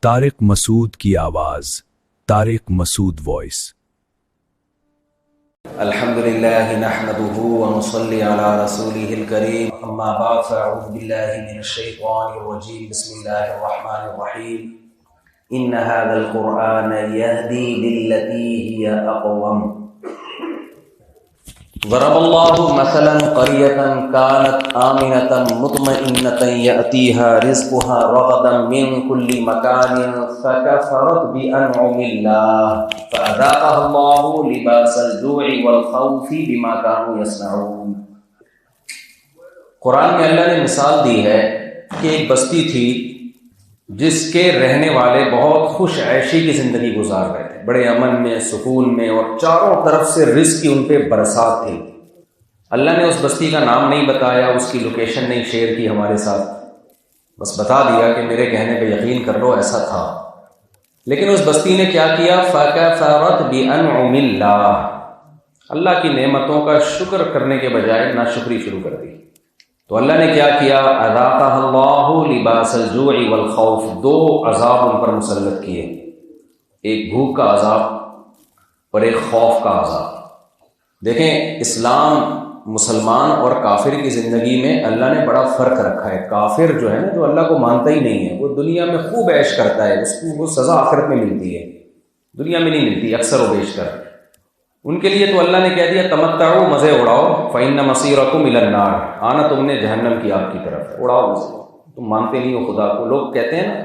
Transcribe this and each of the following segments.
طارق مسعود کی آواز، طارق مسعود وائس۔ الحمدللہ نحمده ونصلی علی رسولہ الکریم، اما بعد فاعوذ باللہ من الشیطان الرجیم، بسم اللہ الرحمن الرحیم۔ ان هذا القرآن یہدی للتی ہی اقوم۔ ضرب اللہ مثلا قریة كانت آمنة مطمئنة يأتيها رزقها رغدا من كل مكان فكفرت بأنعم الله فأذاقها الله لباس الجوع والخوف بما كانوا يصنعون۔ قرآن میں اللہ نے مثال دی ہے کہ ایک بستی تھی جس کے رہنے والے بہت خوش عیشی کی زندگی گزار رہے تھے، بڑے امن میں، سکون میں، اور چاروں طرف سے رزق کی ان پہ برسات تھی۔ اللہ نے اس بستی کا نام نہیں بتایا، اس کی لوکیشن نہیں شیئر کی ہمارے ساتھ، بس بتا دیا کہ میرے کہنے پہ یقین کر لو ایسا تھا۔ لیکن اس بستی نے کیا کیا؟ فَكَفَرَتْ بِأَنْعُمِ اللَّهِ، اللہ کی نعمتوں کا شکر کرنے کے بجائے ناشکری شروع کر دی۔ تو اللہ نے کیا کیا؟ اذاقها اللہ لباس الجوع والخوف، دو عذاب ان پر مسلط کیے، ایک بھوک کا عذاب اور ایک خوف کا عذاب۔ دیکھیں، اسلام مسلمان اور کافر کی زندگی میں اللہ نے بڑا فرق رکھا ہے۔ کافر جو ہے نا، جو اللہ کو مانتا ہی نہیں ہے، وہ دنیا میں خوب عیش کرتا ہے، اس کو وہ سزا آخرت میں ملتی ہے، دنیا میں نہیں ملتی اکثر و بیشتر۔ ان کے لیے تو اللہ نے کہہ دیا تمتعوا، مزے اڑاؤ، فإن مصيركم إلى النار، آنا تم نے جہنم کی آگ کی طرف، اڑاؤ مزے۔ تم مانتے نہیں ہو خدا کو۔ لوگ کہتے ہیں نا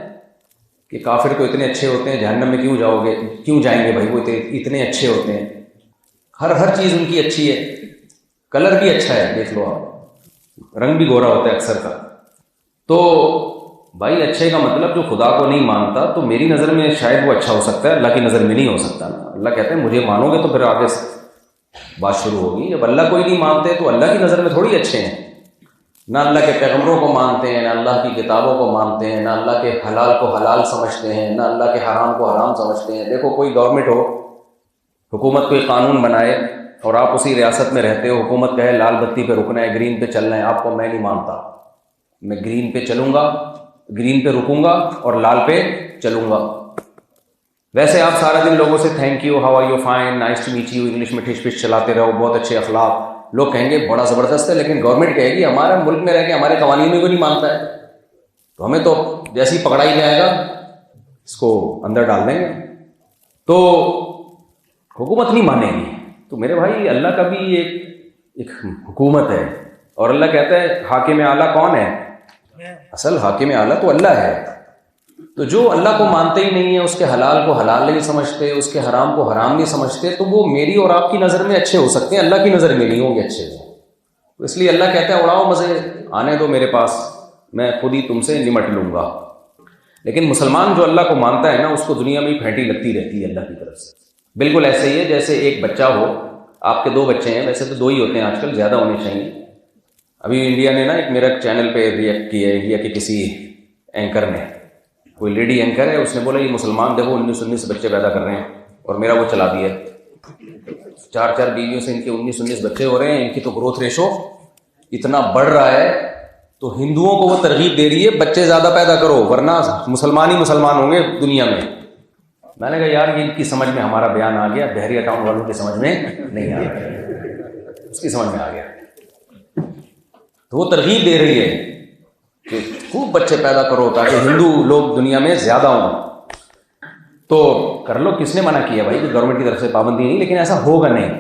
کہ کافر تو اتنے اچھے ہوتے ہیں، جہنم میں کیوں جاؤ گے، کیوں جائیں گے بھائی، وہ اتنے اچھے ہوتے ہیں، ہر چیز ان کی اچھی ہے، کلر بھی اچھا ہے، دیکھ لو آپ، رنگ بھی گورا ہوتا ہے اکثر کا۔ تو بھائی اچھے کا مطلب جو خدا کو نہیں مانتا، تو میری نظر میں شاید وہ اچھا ہو سکتا ہے، اللہ کی نظر میں نہیں ہو سکتا نا۔ اللہ کہتے ہیں مجھے مانو گے تو پھر آگے بات شروع ہوگی۔ جب اللہ کو ہی نہیں مانتے تو اللہ کی نظر میں تھوڑی اچھے ہیں۔ نہ اللہ کے پیغمبروں کو مانتے ہیں، نہ اللہ کی کتابوں کو مانتے ہیں، نہ اللہ کے حلال کو حلال سمجھتے ہیں، نہ اللہ کے حرام کو حرام سمجھتے ہیں۔ دیکھو، کوئی گورنمنٹ ہو، حکومت کوئی قانون بنائے اور آپ اسی ریاست میں رہتے ہو، حکومت کہے لال بتی پہ رکنا ہے، گرین پہ چلنا ہے، آپ کو میں نہیں مانتا، میں گرین پہ چلوں گا، گرین پہ رکوں گا اور لال پہ چلوں گا۔ ویسے آپ سارا دن لوگوں سے thank you, how are you, fine, nice to meet you, English میں ٹھش پش چلاتے رہو، بہت اچھے اخلاق، لوگ کہیں گے بڑا زبردست ہے، لیکن گورنمنٹ کہے گی ہمارے ملک میں رہ کے ہمارے قوانین کو نہیں مانتا ہے، تو ہمیں تو جیسی پکڑائی جائے گا اس کو اندر ڈال دیں گے۔ تو حکومت نہیں مانے گی۔ تو میرے بھائی، اللہ کا بھی ایک حکومت ہے، اور اللہ کہتا ہے حاکم اعلیٰ کون ہے؟ اصل حاکم اعلیٰ تو اللہ ہے۔ تو جو اللہ کو مانتے ہی نہیں ہیں، اس کے حلال کو حلال نہیں سمجھتے، اس کے حرام کو حرام نہیں سمجھتے، تو وہ میری اور آپ کی نظر میں اچھے ہو سکتے ہیں، اللہ کی نظر میں نہیں ہوں گے اچھے۔ تو اس لیے اللہ کہتا ہے اڑاؤ مزے، آنے دو میرے پاس، میں خود ہی تم سے نمٹ لوں گا۔ لیکن مسلمان جو اللہ کو مانتا ہے نا، اس کو دنیا میں پھینٹی لگتی رہتی ہے اللہ کی طرف سے۔ بالکل ایسے ہی ہے جیسے ایک بچہ ہو، آپ کے دو بچے ہیں، ویسے تو دو ہی ہوتے ہیں آج کل، زیادہ ہونے چاہیے۔ ابھی انڈیا نے نا ایک میرا چینل پہ ریئیکٹ کیا ہے، انڈیا کے کسی اینکر نے، کوئی لیڈی اینکر ہے، اس نے بولا یہ مسلمان دیکھو 19 بچے پیدا کر رہے ہیں، اور میرا وہ چلا دیا، 4 بیویوں سے ان کے 19 بچے ہو رہے ہیں، ان کی تو گروتھ ریشو اتنا بڑھ رہا ہے، تو ہندوؤں کو وہ ترغیب دے رہی ہے بچے زیادہ پیدا کرو، ورنہ مسلمان ہی مسلمان ہوں گے دنیا میں۔ میں نے کہا یار یہ ان کی سمجھ میں ہمارا بیان آ گیا، بحریہ ٹاؤن والوں کی سمجھ میں نہیں آ رہا، اس کی سمجھ میں آ گیا۔ تو وہ ترغیب دے رہی ہے کہ خوب بچے پیدا کرو تاکہ ہندو لوگ دنیا میں زیادہ ہوں۔ تو کر لو، کس نے منع کیا بھائی؟ گورنمنٹ کی طرف سے پابندی نہیں، لیکن ایسا ہوگا نہیں،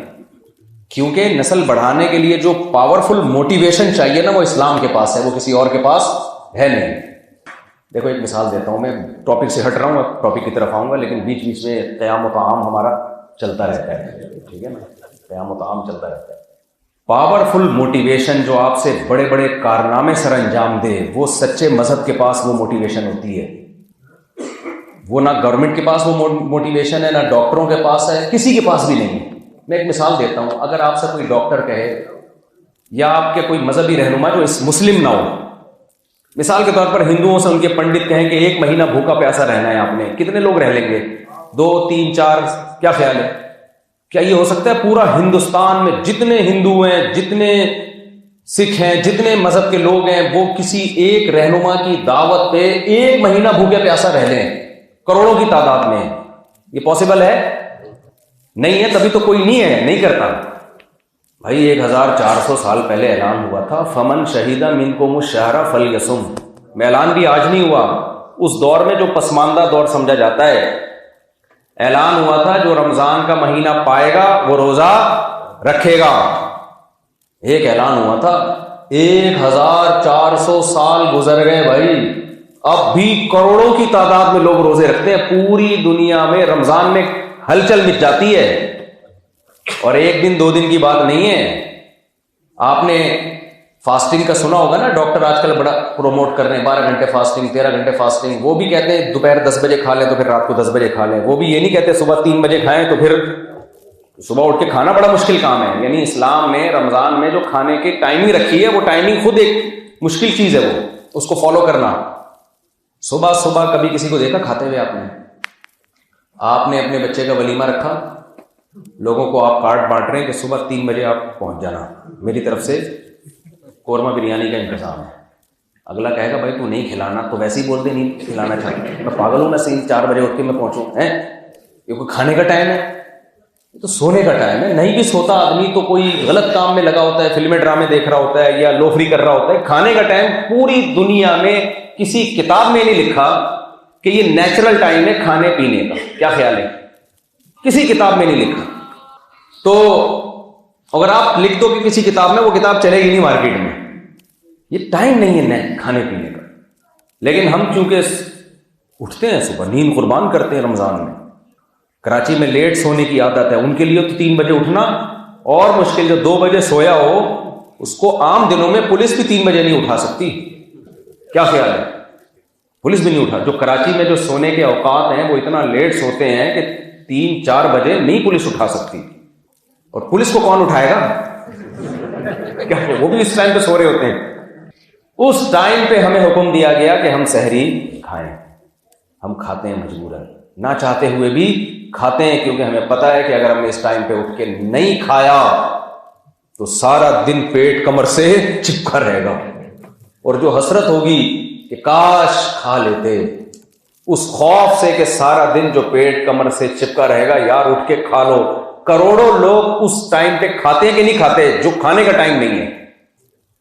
کیونکہ نسل بڑھانے کے لیے جو پاورفل موٹیویشن چاہیے نا، وہ اسلام کے پاس ہے، وہ کسی اور کے پاس ہے نہیں۔ دیکھو ایک مثال دیتا ہوں، میں ٹاپک سے ہٹ رہا ہوں، اب ٹاپک کی طرف آؤں گا، لیکن بیچ بیچ میں قیام و طعام ہمارا چلتا رہتا ہے، ٹھیک ہے نا، قیام و طعام چلتا رہتا ہے۔ پاورفل موٹیویشن جو آپ سے بڑے بڑے کارنامے سر انجام دے، وہ سچے مذہب کے پاس وہ موٹیویشن ہوتی ہے۔ وہ نہ گورنمنٹ کے پاس وہ موٹیویشن ہے، نہ ڈاکٹروں کے پاس ہے، کسی کے پاس بھی نہیں ہے۔ میں ایک مثال دیتا ہوں، اگر آپ سے کوئی ڈاکٹر کہے یا آپ کے کوئی مذہبی رہنما جو مسلم نہ ہو، مثال کے طور پر ہندوؤں سے ان کے پنڈت کہیں کہ 1 مہینہ بھوکا پیاسا رہنا ہے آپ نے، کتنے لوگ رہ لیں گے؟ 2 3 4، کیا خیال ہے؟ کیا یہ ہو سکتا ہے پورا ہندوستان میں جتنے ہندو ہیں، جتنے سکھ ہیں، جتنے مذہب کے لوگ ہیں، وہ کسی ایک رہنما کی دعوت پہ 1 مہینہ بھوکے پیاسا رہ لیں؟ کروڑوں کی تعداد میں. یہ پاسبل ہے؟ نہیں ہے. تبھی تو کوئی نہیں ہے, نہیں کرتا. بھائی 1400 سال پہلے اعلان ہوا تھا, فمن شہیدہ منکم الشہر فلیصم. میں اعلان بھی آج نہیں ہوا, اس دور میں جو پسماندہ دور سمجھا جاتا ہے, اعلان ہوا تھا جو رمضان کا مہینہ پائے گا وہ روزہ رکھے گا. ایک اعلان ہوا تھا. 1400 سال گزر گئے بھائی, اب بھی کروڑوں کی تعداد میں لوگ روزے رکھتے ہیں. پوری دنیا میں رمضان میں ہلچل مچ جاتی ہے, اور ایک دن 2 دن کی بات نہیں ہے. آپ نے فاسٹنگ کا سنا ہوگا نا, ڈاکٹر آج کل بڑا پروموٹ کر رہے ہیں 12 گھنٹے فاسٹنگ, 13 گھنٹے فاسٹنگ. وہ بھی کہتے ہیں دوپہر 10 بجے کھا لیں تو پھر رات کو 10 بجے کھا لیں. وہ بھی یہ نہیں کہتے صبح 3 بجے کھائیں تو پھر صبح اٹھ کے کھانا بڑا مشکل کام ہے. یعنی اسلام نے رمضان میں جو کھانے کی ٹائمنگ رکھی ہے, وہ ٹائمنگ خود ایک مشکل چیز ہے, وہ اس کو فالو کرنا. صبح صبح کبھی کسی کو دیکھا کھاتے ہوئے؟ آپ نے اپنے بچے کا ولیمہ رکھا, لوگوں کو آپ کارڈ بانٹ رہے ہیں کہ صبح 3 بجے آپ پہنچ جانا, میری طرف سے قورمہ بریانی کا انتظام ہے. اگلا کہے گا بھائی تو نہیں کھلانا, تو ویسے ہی بول دے نہیں کھلانا چاہیے. میں پاگل ہوں میں 4 بجے اٹھ کے میں پہنچوں؟ یہ کوئی کھانے کا ٹائم ہے؟ یہ تو سونے کا ٹائم ہے. نہیں بھی سوتا آدمی تو کوئی غلط کام میں لگا ہوتا ہے, فلمیں ڈرامے دیکھ رہا ہوتا ہے یا لوفری کر رہا ہوتا ہے. کھانے کا ٹائم پوری دنیا میں کسی کتاب میں نہیں لکھا کہ یہ نیچرل ٹائم ہے کھانے پینے کا. کیا خیال ہے؟ کسی کتاب میں نہیں لکھا. تو اگر آپ لکھ دو کہ کسی کتاب میں, وہ کتاب چلے گی نہیں مارکیٹ میں. یہ ٹائم نہیں ہے کھانے پینے کا. لیکن ہم چونکہ اٹھتے ہیں صبح, نیند قربان کرتے ہیں رمضان میں. کراچی میں لیٹ سونے کی عادت ہے, ان کے لیے تو 3 بجے اٹھنا اور مشکل. جو 2 بجے سویا ہو اس کو عام دنوں میں پولیس بھی 3 بجے نہیں اٹھا سکتی. کیا خیال ہے؟ پولیس بھی نہیں اٹھا. جو کراچی میں جو سونے کے اوقات ہیں وہ اتنا لیٹ سوتے ہیں کہ 3-4 بجے نہیں پولیس اٹھا سکتی. اور پولیس کو کون اٹھائے گا؟ کیا وہ بھی اس ٹائم پہ سو رہے ہوتے ہیں. اس ٹائم پہ ہمیں حکم دیا گیا کہ ہم سحری کھائیں. ہم کھاتے ہیں مجبوراً, نہ چاہتے ہوئے بھی کھاتے ہیں, کیونکہ ہمیں پتا ہے کہ اگر ہم نے اس ٹائم پہ اٹھ کے نہیں کھایا تو سارا دن پیٹ کمر سے چپکا رہے گا. اور جو حسرت ہوگی کہ کاش کھا لیتے, اس خوف سے کہ سارا دن جو پیٹ کمر سے چپکا رہے گا, یار اٹھ کے کھا لو. کروڑوں لوگ اس ٹائم پہ کھاتے ہیں کہ نہیں کھاتے, جو کھانے کا ٹائم نہیں ہے.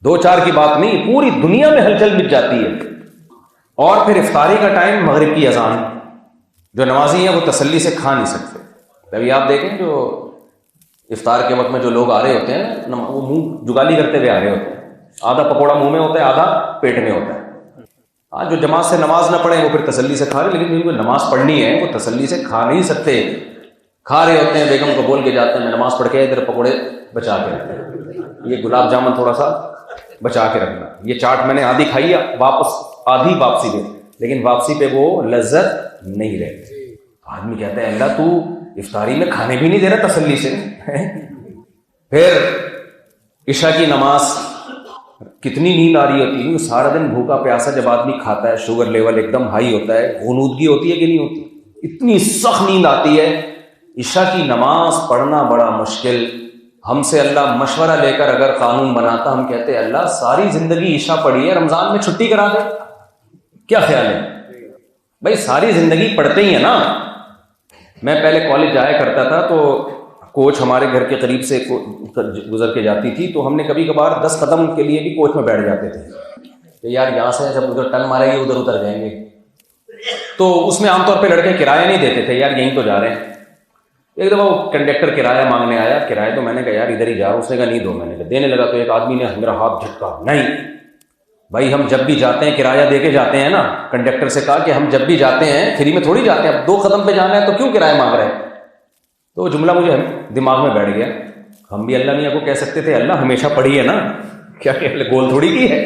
2-4 کی بات نہیں, پوری دنیا میں ہلچل مچ جاتی ہے. اور پھر افطاری کا ٹائم, مغرب کی اذان. جو نمازی ہیں وہ تسلی سے کھا نہیں سکتے. ابھی آپ دیکھیں جو افطار کے وقت میں جو لوگ آ رہے ہوتے ہیں وہ منہ جگالی کرتے ہوئے آ رہے ہوتے ہیں. آدھا پکوڑا منہ میں ہوتا ہے, آدھا پیٹ میں ہوتا ہے. جو جماعت سے نماز نہ پڑھیں وہ پھر تسلی سے کھا رہے, لیکن جن کو نماز پڑھنی ہے وہ تسلی سے کھا نہیں سکتے. کھا رہے ہوتے ہیں, بیگم کو بول کے جاتے ہیں میں نماز پڑھ کے ادھر پکوڑے بچا کے رکھتے, یہ گلاب جامن تھوڑا سا بچا کے رکھنا, یہ چاٹ میں نے آدھی کھائی ہے, آدھی واپسی پہ, لیکن واپسی پہ وہ لذت نہیں رہتی. آدمی کہتا ہے اللہ تو افطاری میں کھانے بھی نہیں دے رہا تسلی سے. پھر عشاء کی نماز, کتنی نیند آ رہی ہوتی ہے, سارا دن بھوکا پیاسا جب آدمی کھاتا ہے, شوگر لیول ایک دم ہائی ہوتا ہے, غنودگی ہوتی ہے کہ نہیں ہوتی, اتنی سخت نیند آتی ہے. عشاء کی نماز پڑھنا بڑا مشکل. ہم سے اللہ مشورہ لے کر اگر قانون بناتا, ہم کہتے اللہ ساری زندگی عشاء پڑھی ہے, رمضان میں چھٹی کرا دے. کیا خیال ہے بھائی؟ ساری زندگی پڑھتے ہی ہیں نا. میں پہلے کالج جایا کرتا تھا تو کوچ ہمارے گھر کے قریب سے گزر کے جاتی تھی, تو ہم نے کبھی کبھار 10 قدم کے لیے بھی کوچ میں بیٹھ جاتے تھے کہ یار یہاں سے جب ادھر ٹرن مارے گی ادھر اتر جائیں گے. تو اس میں عام طور پہ لڑکے کرایہ نہیں دیتے تھے, یار یہیں تو جا رہے ہیں. ایک دفعہ وہ کنڈکٹر کرایہ مانگنے آیا, کرایہ تو میں نے کہا یار ادھر ہی جا رہا ہوں. اس نے کہا نہیں دو. میں نے کہا دینے لگا تو ایک آدمی نے میرا ہاتھ جھٹکا, نہیں بھائی ہم جب بھی جاتے ہیں کرایہ دے کے جاتے ہیں نا. کنڈکٹر سے کہا کہ ہم جب بھی جاتے ہیں فری میں تھوڑی جاتے ہیں, اب 2 قدم پہ جانا ہے تو کیوں کرایہ مانگ رہے ہیں. تو وہ جملہ مجھے دماغ میں بیٹھ گیا. ہم بھی اللہ میاں کو کہہ سکتے تھے اللہ ہمیشہ پڑھی ہے نا, کیا کہ گول تھوڑی کی ہے.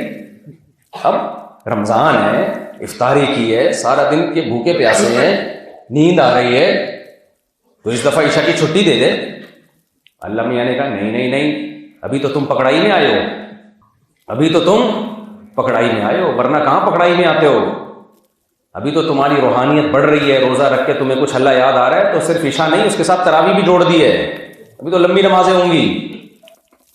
اب رمضان ہے, افطاری کی ہے, سارا دن کے بھوکے پیاسے ہیں, نیند آ رہی ہے, تو اس دفعہ عشاء کی چھٹی دے دے. اللہ میاں نے کہا نہیں نہیں نہیں, ابھی تو تم پکڑائی میں آئے ہو, ابھی تو تم پکڑائی میں آئے ہو, ورنہ کہاں پکڑائی میں آتے ہو. ابھی تو تمہاری روحانیت بڑھ رہی ہے, روزہ رکھ کے تمہیں کچھ اللہ یاد آ رہا ہے, تو صرف عشاء نہیں اس کے ساتھ تراویح بھی جوڑ دی ہے. ابھی تو لمبی نمازیں ہوں گی,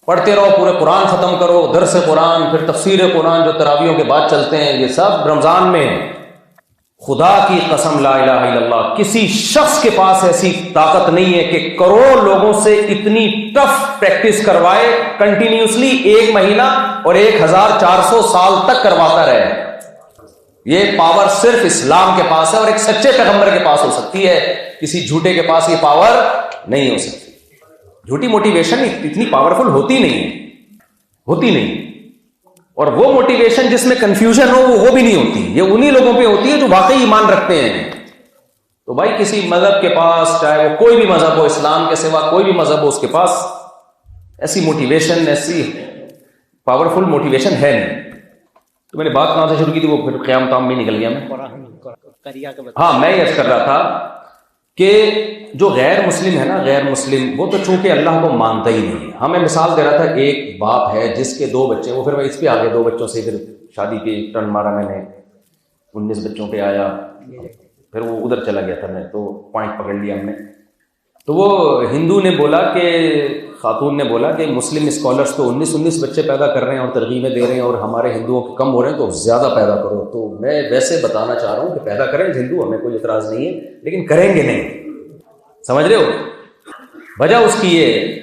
پڑھتے رہو, پورے قرآن ختم کرو, درس قرآن, پھر تفسیر قرآن جو تراویحوں کے بعد چلتے ہیں, یہ سب رمضان میں. خدا کی قسم لا الہ الا اللہ، کسی شخص کے پاس ایسی طاقت نہیں ہے کہ کروڑوں لوگوں سے اتنی ٹف پریکٹس کروائے کنٹینیوسلی 1 مہینہ اور 1400 سال تک کرواتا رہے۔ یہ پاور صرف اسلام کے پاس ہے اور ایک سچے پیغمبر کے پاس ہو سکتی ہے، کسی جھوٹے کے پاس یہ پاور نہیں ہو سکتی۔ جھوٹی موٹیویشن اتنی پاورفل ہوتی نہیں، اور وہ موٹیویشن جس میں کنفیوژن ہو وہ بھی نہیں ہوتی، یہ انہی لوگوں پہ ہوتی ہے جو واقعی ایمان رکھتے ہیں۔ تو بھائی کسی مذہب کے پاس، چاہے وہ کوئی بھی مذہب ہو، اسلام کے سوا کوئی بھی مذہب ہو، اس کے پاس ایسی موٹیویشن، ایسی پاورفل موٹیویشن ہے نہیں۔ تو میں نے بات کہاں سے شروع کی تھی، وہ پھر قیام تام میں نکل گیا میں۔ ہاں، میں یہ کر رہا تھا کہ جو غیر مسلم ہے نا، غیر مسلم، وہ تو چونکہ اللہ کو مانتا ہی نہیں ہے۔ ہاں، میں مثال دے رہا تھا، ایک باپ ہے جس کے 2 بچے، وہ پھر میں اس پہ آگے 2 بچوں سے پھر شادی پہ ٹرن مارا میں نے، 19 بچوں پہ آیا، پھر وہ ادھر چلا گیا تھا، میں تو پوائنٹ پکڑ لیا ہم نے۔ تو وہ ہندو نے بولا کہ، خاتون نے بولا کہ مسلم اسکالرس تو 19 بچے پیدا کر رہے ہیں اور ترغیبیں دے رہے ہیں، اور ہمارے ہندوؤں کے کم ہو رہے ہیں، تو زیادہ پیدا کرو۔ تو میں ویسے بتانا چاہ رہا ہوں کہ پیدا کریں ہندو، ہمیں کوئی اعتراض نہیں ہے، لیکن کریں گے نہیں، سمجھ رہے ہو؟ وجہ اس کی یہ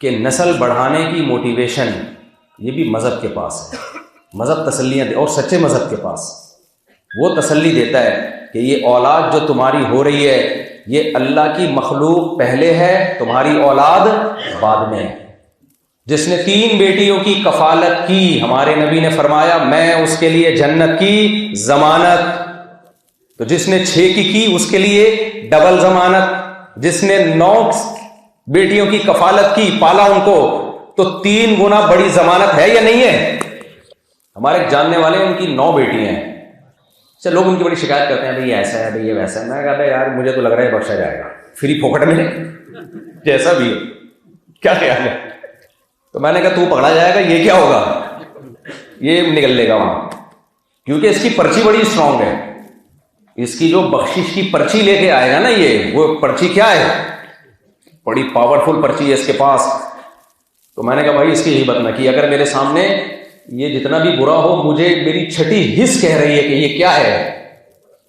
کہ نسل بڑھانے کی موٹیویشن یہ بھی مذہب کے پاس ہے۔ مذہب تسلیاں دے، اور سچے مذہب کے پاس وہ تسلی دیتا ہے کہ یہ اولاد جو تمہاری ہو رہی ہے، یہ اللہ کی مخلوق پہلے ہے، تمہاری اولاد بعد میں ہے۔ جس نے 3 بیٹیوں کی کفالت کی، ہمارے نبی نے فرمایا میں اس کے لیے جنت کی ضمانت، تو جس نے 6 کی اس کے لیے ڈبل ضمانت، جس نے 9 بیٹیوں کی کفالت کی، پالا ان کو، تو 3 گنا بڑی ضمانت ہے یا نہیں ہے؟ ہمارے جاننے والے، ان کی 9 بیٹیاں ہیں۔ اچھا، لوگ ان کی بڑی شکایت کرتے ہیں، بھئی یہ ایسا ہے، بھئی یہ ویسا ہے۔ میں کہتا ہے یار مجھے تو لگ رہا ہے بخشا جائے گا، فری پھوکٹ میں، جیسا بھی ہو، کیا خیال ہے؟ تو میں نے کہا تو پکڑا جائے گا، یہ کیا ہوگا؟ یہ نکل لے گا وہاں، کیونکہ اس کی پرچی بڑی اسٹرانگ ہے۔ اس کی جو بخشش کی پرچی لے کے آئے گا نا، یہ وہ پرچی کیا ہے، بڑی پاورفل پرچی ہے اس کے پاس۔ تو میں نے کہا بھائی اس کی غیبت نہ کی، اگر میرے سامنے یہ جتنا بھی برا ہو، مجھے میری چھٹی حص کہہ رہی ہے کہ یہ کیا ہے،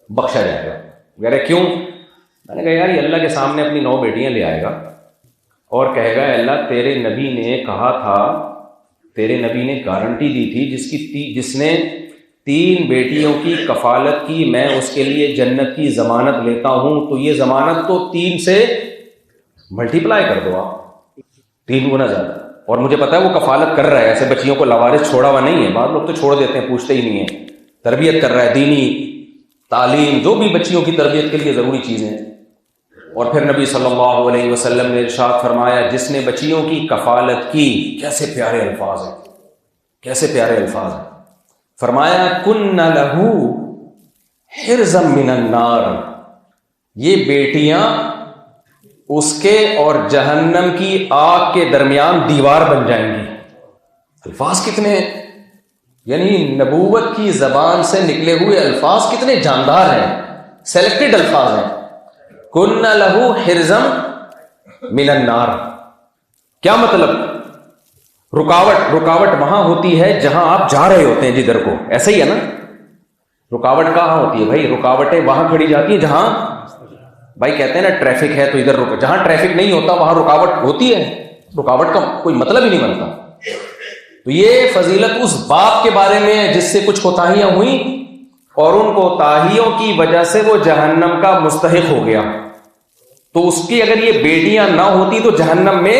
بخشا جائے گا۔ کہہ رہے کیوں؟ میں نے کہا یار یہ اللہ کے سامنے اپنی 9 بیٹیاں لے آئے گا اور کہے گا اللہ تیرے نبی نے کہا تھا، تیرے نبی نے گارنٹی دی تھی، جس نے 3 بیٹیوں کی کفالت کی، میں اس کے لیے جنت کی ضمانت لیتا ہوں، تو یہ ضمانت تو 3 سے ملٹیپلائی کر دو آپ، 3 گنا زیادہ۔ اور مجھے پتا ہے وہ کفالت کر رہا ہے، ایسے بچیوں کو لاوارث چھوڑا ہوا نہیں ہے، بعض لوگ تو چھوڑ دیتے ہیں، پوچھتے ہی نہیں ہیں، تربیت کر رہا ہے، دینی تعلیم جو بھی بچیوں کی تربیت کے لیے ضروری چیزیں۔ اور پھر نبی صلی اللہ علیہ وسلم نے ارشاد فرمایا جس نے بچیوں کی کفالت کی، کیسے پیارے الفاظ ہیں، کیسے پیارے الفاظ ہیں، فرمایا کن لہو حرزا من النار، یہ بیٹیاں اس کے اور جہنم کی آگ کے درمیان دیوار بن جائیں گی۔ الفاظ کتنے، یعنی نبوت کی زبان سے نکلے ہوئے الفاظ کتنے جاندار ہیں، سلیکٹڈ الفاظ ہیں۔ کن لہو حرزا من النار، کیا مطلب؟ رکاوٹ وہاں ہوتی ہے جہاں آپ جا رہے ہوتے ہیں، جدھر کو، ایسا ہی ہے نا، رکاوٹ کہاں ہوتی ہے بھائی؟ رکاوٹیں وہاں کھڑی جاتی ہیں جہاں بھائی کہتے ہیں نا ٹریفک ہے تو ادھر رکو، جہاں ٹریفک نہیں ہوتا وہاں رکاوٹ ہوتی ہے، رکاوٹ کا کوئی مطلب ہی نہیں بنتا۔ تو یہ فضیلت اس باپ کے بارے میں ہے جس سے کچھ کوتاہیاں ہوئیں اور ان کوتاہیوں کی وجہ سے وہ جہنم کا مستحق ہو گیا، تو اس کی اگر یہ بیٹیاں نہ ہوتی تو جہنم میں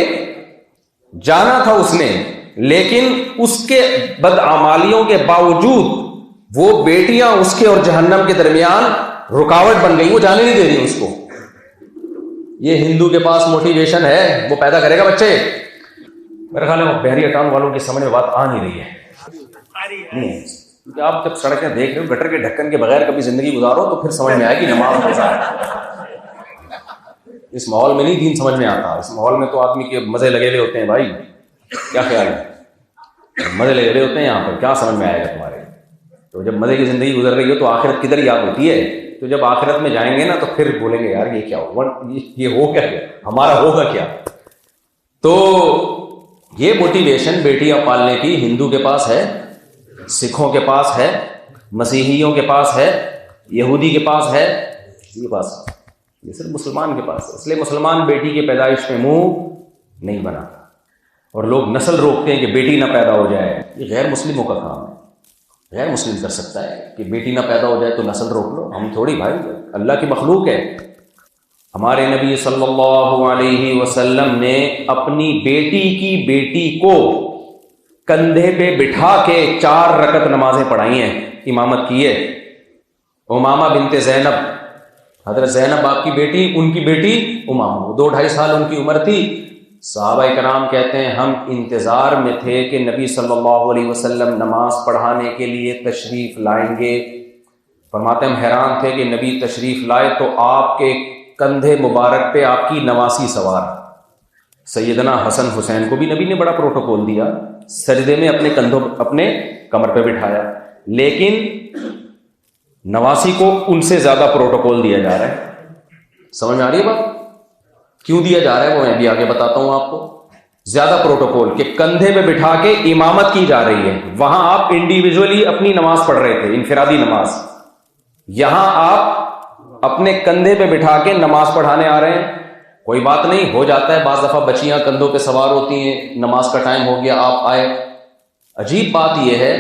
جانا تھا اس نے، لیکن اس کے بدعمالیوں کے باوجود وہ بیٹیاں اس کے اور جہنم کے درمیان رکاوٹ بن گئی، وہ جانے نہیں دے رہی اس کو۔ یہ ہندو کے پاس موٹیویشن ہے، وہ پیدا کرے گا بچے۔ میرے خیال ہے بحریہ ٹاؤن والوں کی سمجھ میں بات آ نہیں رہی ہے، کیونکہ آپ جب سڑکیں دیکھ رہے ہو گٹر کے ڈھکن کے بغیر کبھی زندگی گزارو تو پھر سمجھ میں آئے گی نماز روزہ ہے۔ اس ماحول میں نہیں دین سمجھ میں آتا، اس ماحول میں تو آدمی کے مزے لگے ہوئے ہوتے ہیں۔ بھائی کیا خیال ہے، مزے لگے ہوئے ہوتے ہیں یہاں پر، کیا سمجھ میں آئے گا تمہارے؟ تو جب مزے کی زندگی گزر رہی ہو تو آخرت کدھر یاد ہوتی ہے؟ تو جب آخرت میں جائیں گے نا تو پھر بولیں گے یار یہ کیا ہوا، یہ ہو کیا گیا، ہمارا ہوگا کیا؟ تو یہ موٹیویشن بیٹیاں پالنے کی ہندو کے پاس ہے، سکھوں کے پاس ہے، مسیحیوں کے پاس ہے، یہودی کے پاس ہے، کسی کے پاس یہ صرف مسلمان کے پاس ہے. اس لیے مسلمان بیٹی کی پیدائش میں منہ نہیں بناتا. اور لوگ نسل روکتے ہیں کہ بیٹی نہ پیدا ہو جائے. یہ غیر مسلموں کا کام ہے. غیر مسلم کر سکتا ہے کہ بیٹی نہ پیدا ہو جائے تو نسل روک لو. ہم تھوڑی بھائی، اللہ کی مخلوق ہے. ہمارے نبی صلی اللہ علیہ وسلم نے اپنی بیٹی کی بیٹی کو کندھے پہ بٹھا کے 4 رکعت نمازیں پڑھائی ہیں، امامت کی ہے. امامہ بنت زینب، حضرت زینب آپ کی بیٹی، ان کی بیٹی امامہ، 2-2.5 سال ان کی عمر تھی. صحابہ کرام کہتے ہیں ہم انتظار میں تھے کہ نبی صلی اللہ علیہ وسلم نماز پڑھانے کے لیے تشریف لائیں گے. فرماتے ہم حیران تھے کہ نبی تشریف لائے تو آپ کے کندھے مبارک پہ آپ کی نواسی سوار. سیدنا حسن حسین کو بھی نبی نے بڑا پروٹوکول دیا، سجدے میں اپنے کندھوں اپنے کمر پہ بٹھایا، لیکن نواسی کو ان سے زیادہ پروٹوکول دیا جا رہا ہے. سمجھ میں آ رہی ہے بات؟ کیوں دیا جا رہا ہے وہ میں بھی آگے بتاتا ہوں آپ کو. زیادہ پروٹوکول کہ کندھے پہ بٹھا کے امامت کی جا رہی ہے. وہاں آپ انڈیویجولی اپنی نماز پڑھ رہے تھے، انفرادی نماز. یہاں آپ اپنے کندھے پہ بٹھا کے نماز پڑھانے آ رہے ہیں. کوئی بات نہیں، ہو جاتا ہے بعض دفعہ بچیاں کندھوں پہ سوار ہوتی ہیں، نماز کا ٹائم ہو گیا آپ آئے. عجیب بات یہ ہے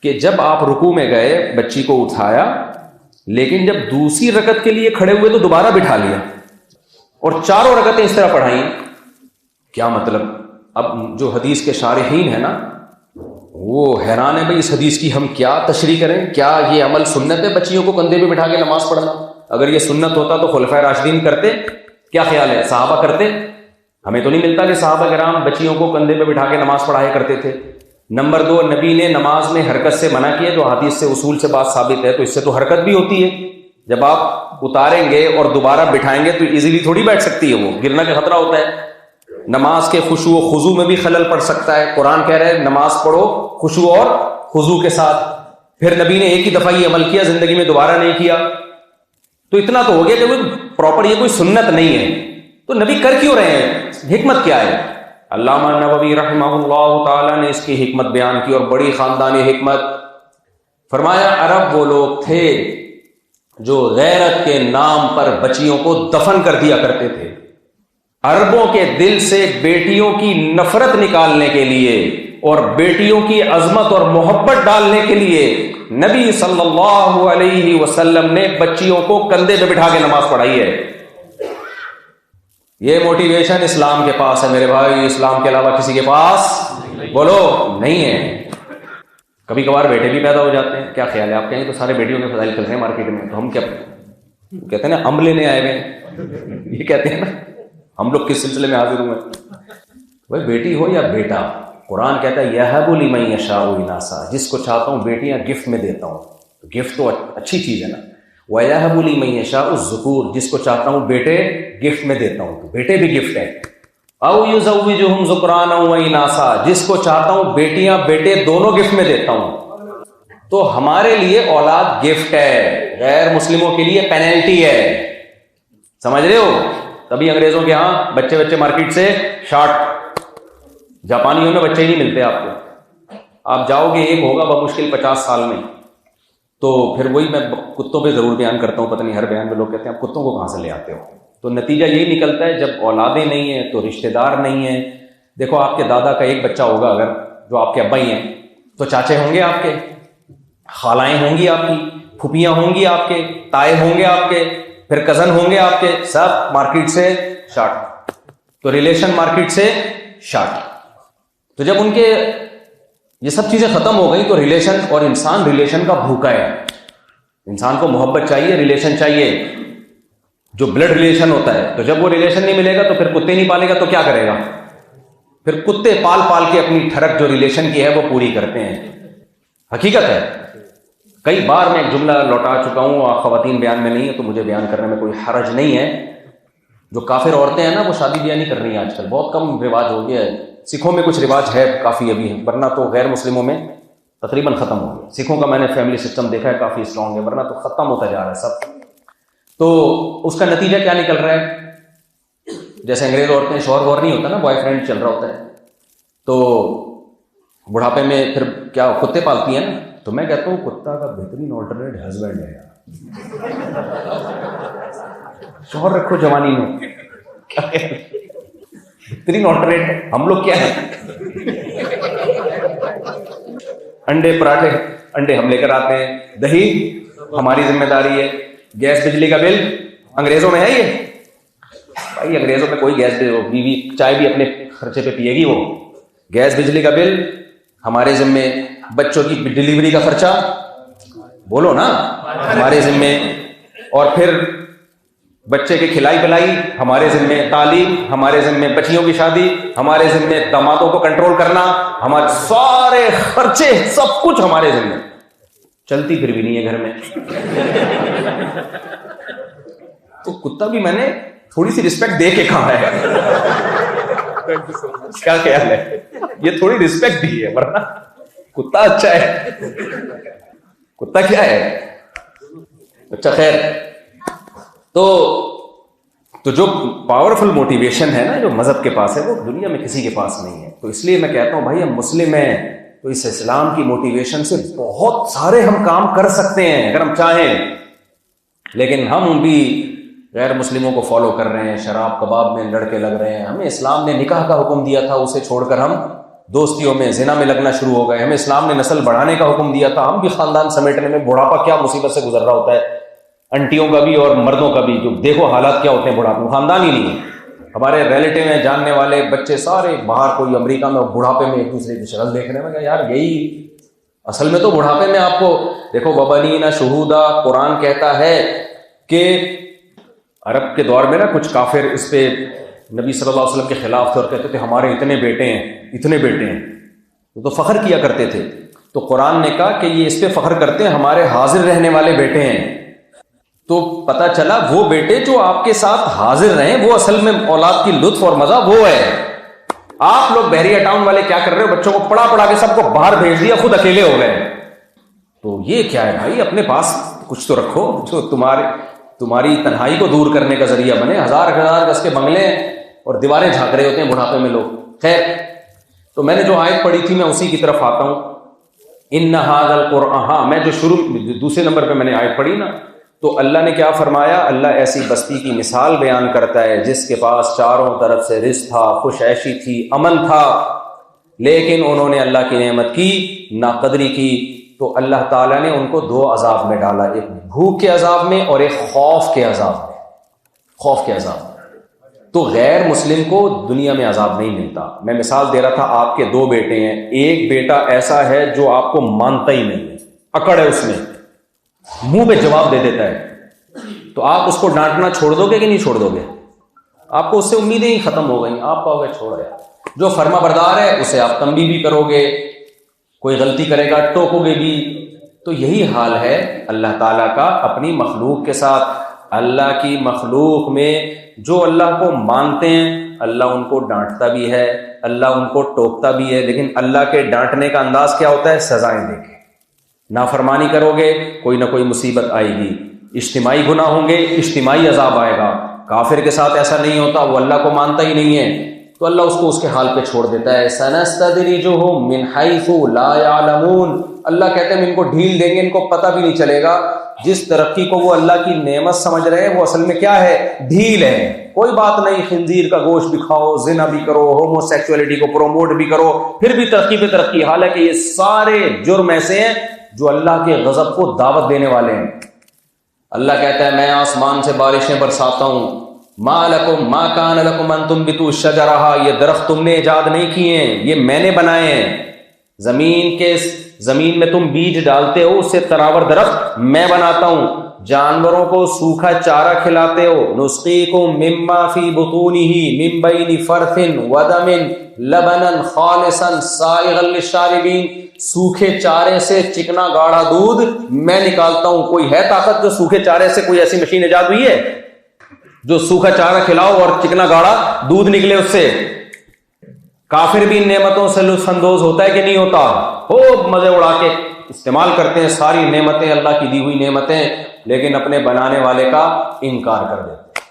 کہ جب آپ رکوع میں گئے بچی کو اٹھایا، لیکن جب دوسری رکعت کے لیے کھڑے ہوئے تو دوبارہ بٹھا لیا اور 4 رکعتیں اس طرح پڑھائیں. کیا مطلب؟ اب جو حدیث کے شارحین ہیں نا وہ حیران ہے بھئی اس حدیث کی ہم کیا تشریح کریں. کیا یہ عمل سنت ہے بچیوں کو کندھے پہ بٹھا کے نماز پڑھنا؟ اگر یہ سنت ہوتا تو خلفائے راشدین کرتے. کیا خیال ہے؟ صحابہ کرتے؟ ہمیں تو نہیں ملتا کہ صحابہ کرام بچیوں کو کندھے پہ بٹھا کے نماز پڑھایا کرتے تھے. نمبر 2، نبی نے نماز میں حرکت سے منع کیا، جو حدیث سے اصول سے بات ثابت ہے. تو اس سے تو حرکت بھی ہوتی ہے. جب آپ اتاریں گے اور دوبارہ بٹھائیں گے تو ایزیلی تھوڑی بیٹھ سکتی ہے، وہ گرنا کا خطرہ ہوتا ہے. نماز کے خشوع و خضوع میں بھی خلل پڑ سکتا ہے. قرآن کہہ رہا ہے نماز پڑھو خشوع اور خضوع کے ساتھ. پھر نبی نے ایک ہی دفعہ یہ عمل کیا، زندگی میں دوبارہ نہیں کیا. تو اتنا تو ہو گیا کہ وہ پراپر یہ کوئی سنت نہیں ہے. تو نبی کر کیوں رہے ہیں؟ حکمت کیا ہے؟ علامہ نووی رحمہ اللہ تعالی نے اس کی حکمت بیان کی، اور بڑی خاندانی حکمت. فرمایا عرب وہ لوگ تھے جو غیرت کے نام پر بچیوں کو دفن کر دیا کرتے تھے. عربوں کے دل سے بیٹیوں کی نفرت نکالنے کے لیے اور بیٹیوں کی عظمت اور محبت ڈالنے کے لیے نبی صلی اللہ علیہ وسلم نے بچیوں کو کندھے پہ بٹھا کے نماز پڑھائی ہے. یہ موٹیویشن اسلام کے پاس ہے میرے بھائی، اسلام کے علاوہ کسی کے پاس بولو نہیں ہے. کبھی کبھار بیٹے بھی پیدا ہو جاتے ہیں. کیا خیال ہے آپ کہیں تو سارے بیٹیوں کے فضائل چل رہے ہیں مارکیٹ میں، تو ہم کیا کہتے ہیں نا عمل لینے آئے ہوئے، یہ کہتے ہیں نا ہم لوگ کس سلسلے میں حاضر ہوئے. بھائی بیٹی ہو یا بیٹا، قرآن کہتا ہے یہب لمن یشاء اناسا، جس کو چاہتا ہوں بیٹیاں گفٹ میں دیتا ہوں. گفٹ تو اچھی چیز ہے نا. وَيَهَبُ لِمَن يَشَاءُ الذُّكُورَ، جس کو چاہتا ہوں بیٹے گفٹ میں دیتا ہوں. تو بیٹے بھی گفٹ ہیں. اَوْ يُزَوِّجُهُمْ ذُكْرَانًا وَإِنَاثًا، جس کو چاہتا ہوں بیٹیاں بیٹے دونوں گفٹ میں دیتا ہوں. تو ہمارے لیے اولاد گفٹ ہے، غیر مسلموں کے لیے پینلٹی ہے. سمجھ رہے ہو؟ تبھی انگریزوں کے ہاں بچے مارکیٹ سے شارٹ. جاپانیوں میں بچے ہی نہیں ملتے آپ کو. آپ جاؤ گے ایک ہوگا بمشکل 50 سال میں. تو پھر وہی میں کتوں پہ ضرور بیان کرتا ہوں، پتہ نہیں ہر بیان میں لوگ کہتے ہیں آپ کتوں کو کہاں سے لے آتے ہو. تو نتیجہ یہی نکلتا ہے جب اولادیں نہیں ہیں تو رشتہ دار نہیں ہیں. دیکھو آپ کے دادا کا ایک بچہ ہوگا اگر جو آپ کے ابا ہی ہیں، تو چاچے ہوں گے آپ کے، خالائیں ہوں گی آپ کی، پھوپھیاں ہوں گی آپ کے، تائے ہوں گے آپ کے، پھر کزن ہوں گے آپ کے، سب مارکیٹ سے شارٹ. تو ریلیشن مارکیٹ سے شارٹ. تو جب ان کے یہ سب چیزیں ختم ہو گئی تو ریلیشن، اور انسان ریلیشن کا بھوکا ہے. انسان کو محبت چاہیے، ریلیشن چاہیے، جو بلڈ ریلیشن ہوتا ہے. تو جب وہ ریلیشن نہیں ملے گا تو پھر کتے نہیں پالے گا تو کیا کرے گا؟ پھر کتے پال کے اپنی ٹھڑک جو ریلیشن کی ہے وہ پوری کرتے ہیں. حقیقت ہے. کئی بار میں ایک جملہ لوٹا چکا ہوں، خواتین بیان میں نہیں ہے تو مجھے بیان کرنے میں کوئی حرج نہیں ہے. جو کافر عورتیں ہیں نا وہ شادی بیاہ نہیں کر رہی ہیں آج کل، بہت کم رواج ہو گیا ہے. سکھوں میں کچھ رواج ہے کافی ابھی ہے، ورنہ تو غیر مسلموں میں تقریباً ختم ہو گیا. سکھوں کا میں نے فیملی سسٹم دیکھا ہے کافی اسٹرانگ ہے، ورنہ تو ختم ہوتا جا رہا ہے سب. تو اس کا نتیجہ کیا نکل رہا ہے؟ جیسے انگریز عورتیں شوہر وور نہیں ہوتا نا، بوائے فرینڈ چل رہا ہوتا ہے، تو بڑھاپے میں پھر کیا کتے پالتی ہیں نا. تو میں کہتا ہوں کتا کا بہترین آلٹرنیٹ ہسبینڈ ہے. شوہر رکھو جوانی میں، بہترین آلٹرنیٹ ہے. ہم لوگ کیا ہے، انڈے پراٹھے، انڈے ہم لے کر آتے ہیں، دہی ہماری ذمہ داری ہے، گیس بجلی کا بل انگریزوں میں ہے. یہ بھائی انگریزوں میں کوئی گیس بیوی چائے بھی اپنے خرچے پہ پیے گی، وہ گیس بجلی کا بل ہمارے ذمے، بچوں کی ڈلیوری کا خرچہ بولو نا ہمارے ذمے، اور پھر بچے کی کھلائی پلائی ہمارے ذمے، تعلیم ہمارے ذمے، بچیوں کی شادی ہمارے ذمے، دامادوں کو کنٹرول کرنا ہمارے، سارے خرچے سب کچھ ہمارے ذمے. چلتی پھر بھی نہیں ہے گھر میں. تو کتا بھی میں نے تھوڑی سی رسپیکٹ دے کے کہا ہے. کیا خیال ہے؟ یہ تھوڑی رسپیکٹ دی ہے، ورنہ کتا اچھا ہے. کتا کیا ہے اچھا. خیر، تو جو پاورفل موٹیویشن ہے نا جو مذہب کے پاس ہے، وہ دنیا میں کسی کے پاس نہیں ہے. تو اس لیے میں کہتا ہوں بھائی ہم مسلم ہیں تو اس اسلام کی موٹیویشن سے بہت سارے ہم کام کر سکتے ہیں اگر ہم چاہیں، لیکن ہم بھی غیر مسلموں کو فالو کر رہے ہیں، شراب کباب میں لڑکے لگ رہے ہیں. ہمیں اسلام نے نکاح کا حکم دیا تھا، اسے چھوڑ کر ہم دوستیوں میں زنا میں لگنا شروع ہو گئے. ہمیں اسلام نے نسل بڑھانے کا حکم دیا تھا، ہم بھی خاندان سمیٹنے میں، بڑھاپا کیا مصیبت سے گزر رہا ہوتا ہے انٹیوں کا بھی اور مردوں کا بھی، جو دیکھو حالات کیا ہوتے ہیں بڑھاپے میں. خاندان ہی نہیں ہے، ہمارے ریلیٹیو ہیں، جاننے والے بچے سارے باہر، کوئی امریکہ میں، بڑھاپے میں ایک دوسرے کی شکل دیکھ رہے ہیں. یار یہی اصل میں تو بڑھاپے میں آپ کو دیکھو وبنین شہودا، قرآن کہتا ہے کہ عرب کے دور میں نا کچھ کافر اس پہ نبی صلی اللہ علیہ وسلم کے خلاف تھے اور کہتے تھے ہمارے اتنے بیٹے ہیں، اتنے بیٹے ہیں. تو فخر کیا کرتے تھے. تو قرآن نے کہا کہ یہ اس پہ فخر کرتے ہیں ہمارے حاضر رہنے والے بیٹے ہیں. تو پتہ چلا وہ بیٹے جو آپ کے ساتھ حاضر رہیں وہ اصل میں اولاد کی لطف اور مزہ وہ ہے. آپ لوگ بحریہ ٹاؤن والے کیا کر رہے ہو، بچوں کو پڑھا کے سب کو باہر بھیج دیا، خود اکیلے ہو گئے. تو یہ کیا ہے بھائی، اپنے پاس کچھ تو رکھو جو تمہاری تنہائی کو دور کرنے کا ذریعہ بنے. ہزار گز کے بنگلے اور دیواریں جھانک رہے ہوتے ہیں بڑھاپے میں لوگ. خیر، تو میں نے جو آیت پڑھی تھی میں اسی کی طرف آتا ہوں. ان ھذا القرآن، ہاں میں جو دوسرے نمبر پہ میں نے آیت پڑھی نا، تو اللہ نے کیا فرمایا، اللہ ایسی بستی کی مثال بیان کرتا ہے جس کے پاس چاروں طرف سے رزق تھا، خوش عیشی تھی، امن تھا، لیکن انہوں نے اللہ کی نعمت کی ناقدری کی. تو اللہ تعالیٰ نے ان کو دو عذاب میں ڈالا، ایک بھوک کے عذاب میں اور ایک خوف کے عذاب میں. خوف کے عذاب میں تو غیر مسلم کو دنیا میں عذاب نہیں ملتا. میں مثال دے رہا تھا، آپ کے دو بیٹے ہیں، ایک بیٹا ایسا ہے جو آپ کو مانتا ہی نہیں ہے، اکڑ ہے اس میں، منہ پہ جواب دے دیتا ہے. تو آپ اس کو ڈانٹنا چھوڑ دو گے کہ نہیں چھوڑ دو گے؟ آپ کو اس سے امیدیں ہی ختم ہو گئی. آپ کہو گے چھوڑ یار. جو فرما بردار ہے اسے آپ تنبیہ بھی کرو گے، کوئی غلطی کرے گا ٹوکو گے بھی. تو یہی حال ہے اللہ تعالیٰ کا اپنی مخلوق کے ساتھ. اللہ کی مخلوق میں جو اللہ کو مانتے ہیں اللہ ان کو ڈانٹتا بھی ہے، اللہ ان کو ٹوکتا بھی ہے، لیکن اللہ کے ڈانٹنے کا انداز کیا ہوتا ہے، سزائیں دے کے. نافرمانی کرو گے کوئی نہ کوئی مصیبت آئے گی، اجتماعی گناہ ہوں گے اجتماعی عذاب آئے گا. کافر کے ساتھ ایسا نہیں ہوتا، وہ اللہ کو مانتا ہی نہیں ہے تو اللہ اس کو اس کے حال پہ چھوڑ دیتا ہے. سنستدرجهم من حیث لا يعلمون، اللہ کہتے ہیں ہم ان کو ڈھیل دیں گے، ان کو پتہ بھی نہیں چلے گا. جس ترقی کو وہ اللہ کی نعمت سمجھ رہے ہیں وہ اصل میں کیا ہے، ڈھیل ہے. کوئی بات نہیں، خنزیر کا گوشت بھی کھاؤ، زنا بھی کرو، ہومو سیکسولیٹی کو پروموٹ بھی کرو، پھر بھی ترقی پہ ترقی. حالانکہ یہ سارے جرم ایسے ہیں جو اللہ کے غضب کو دعوت دینے والے ہیں. اللہ کہتا ہے میں آسمان سے بارشیں برساتا ہوں، ما لکم ما کان لکم ان تنبتوا شجرہا، یہ درخت تم نے ایجاد نہیں کیے ہیں، یہ میں نے بنائے ہیں. زمین میں تم بیج ڈالتے ہو، اس سے تراور درخت میں بناتا ہوں. جانوروں کو سوکھا چارہ کھلاتے ہو. نسقیکم مما فی بطونہ من بین فرث ودم لبنا خالصا سائغا للشاربین، سوکھے چارے سے چکنا گاڑھا دودھ میں نکالتا ہوں. کوئی ہے طاقت جو سوکھے چارے سے کوئی ایسی مشین ایجاد ہوئی ہے جو سوکھا چارہ کھلاؤ اور چکنا گاڑھا دودھ نکلے اس سے؟ کافر بھی ان نعمتوں سے لطف اندوز ہوتا ہے کہ نہیں ہوتا؟ خوب مزے اڑا کے استعمال کرتے ہیں ساری نعمتیں، اللہ کی دی ہوئی نعمتیں، لیکن اپنے بنانے والے کا انکار کر دیتے ہیں.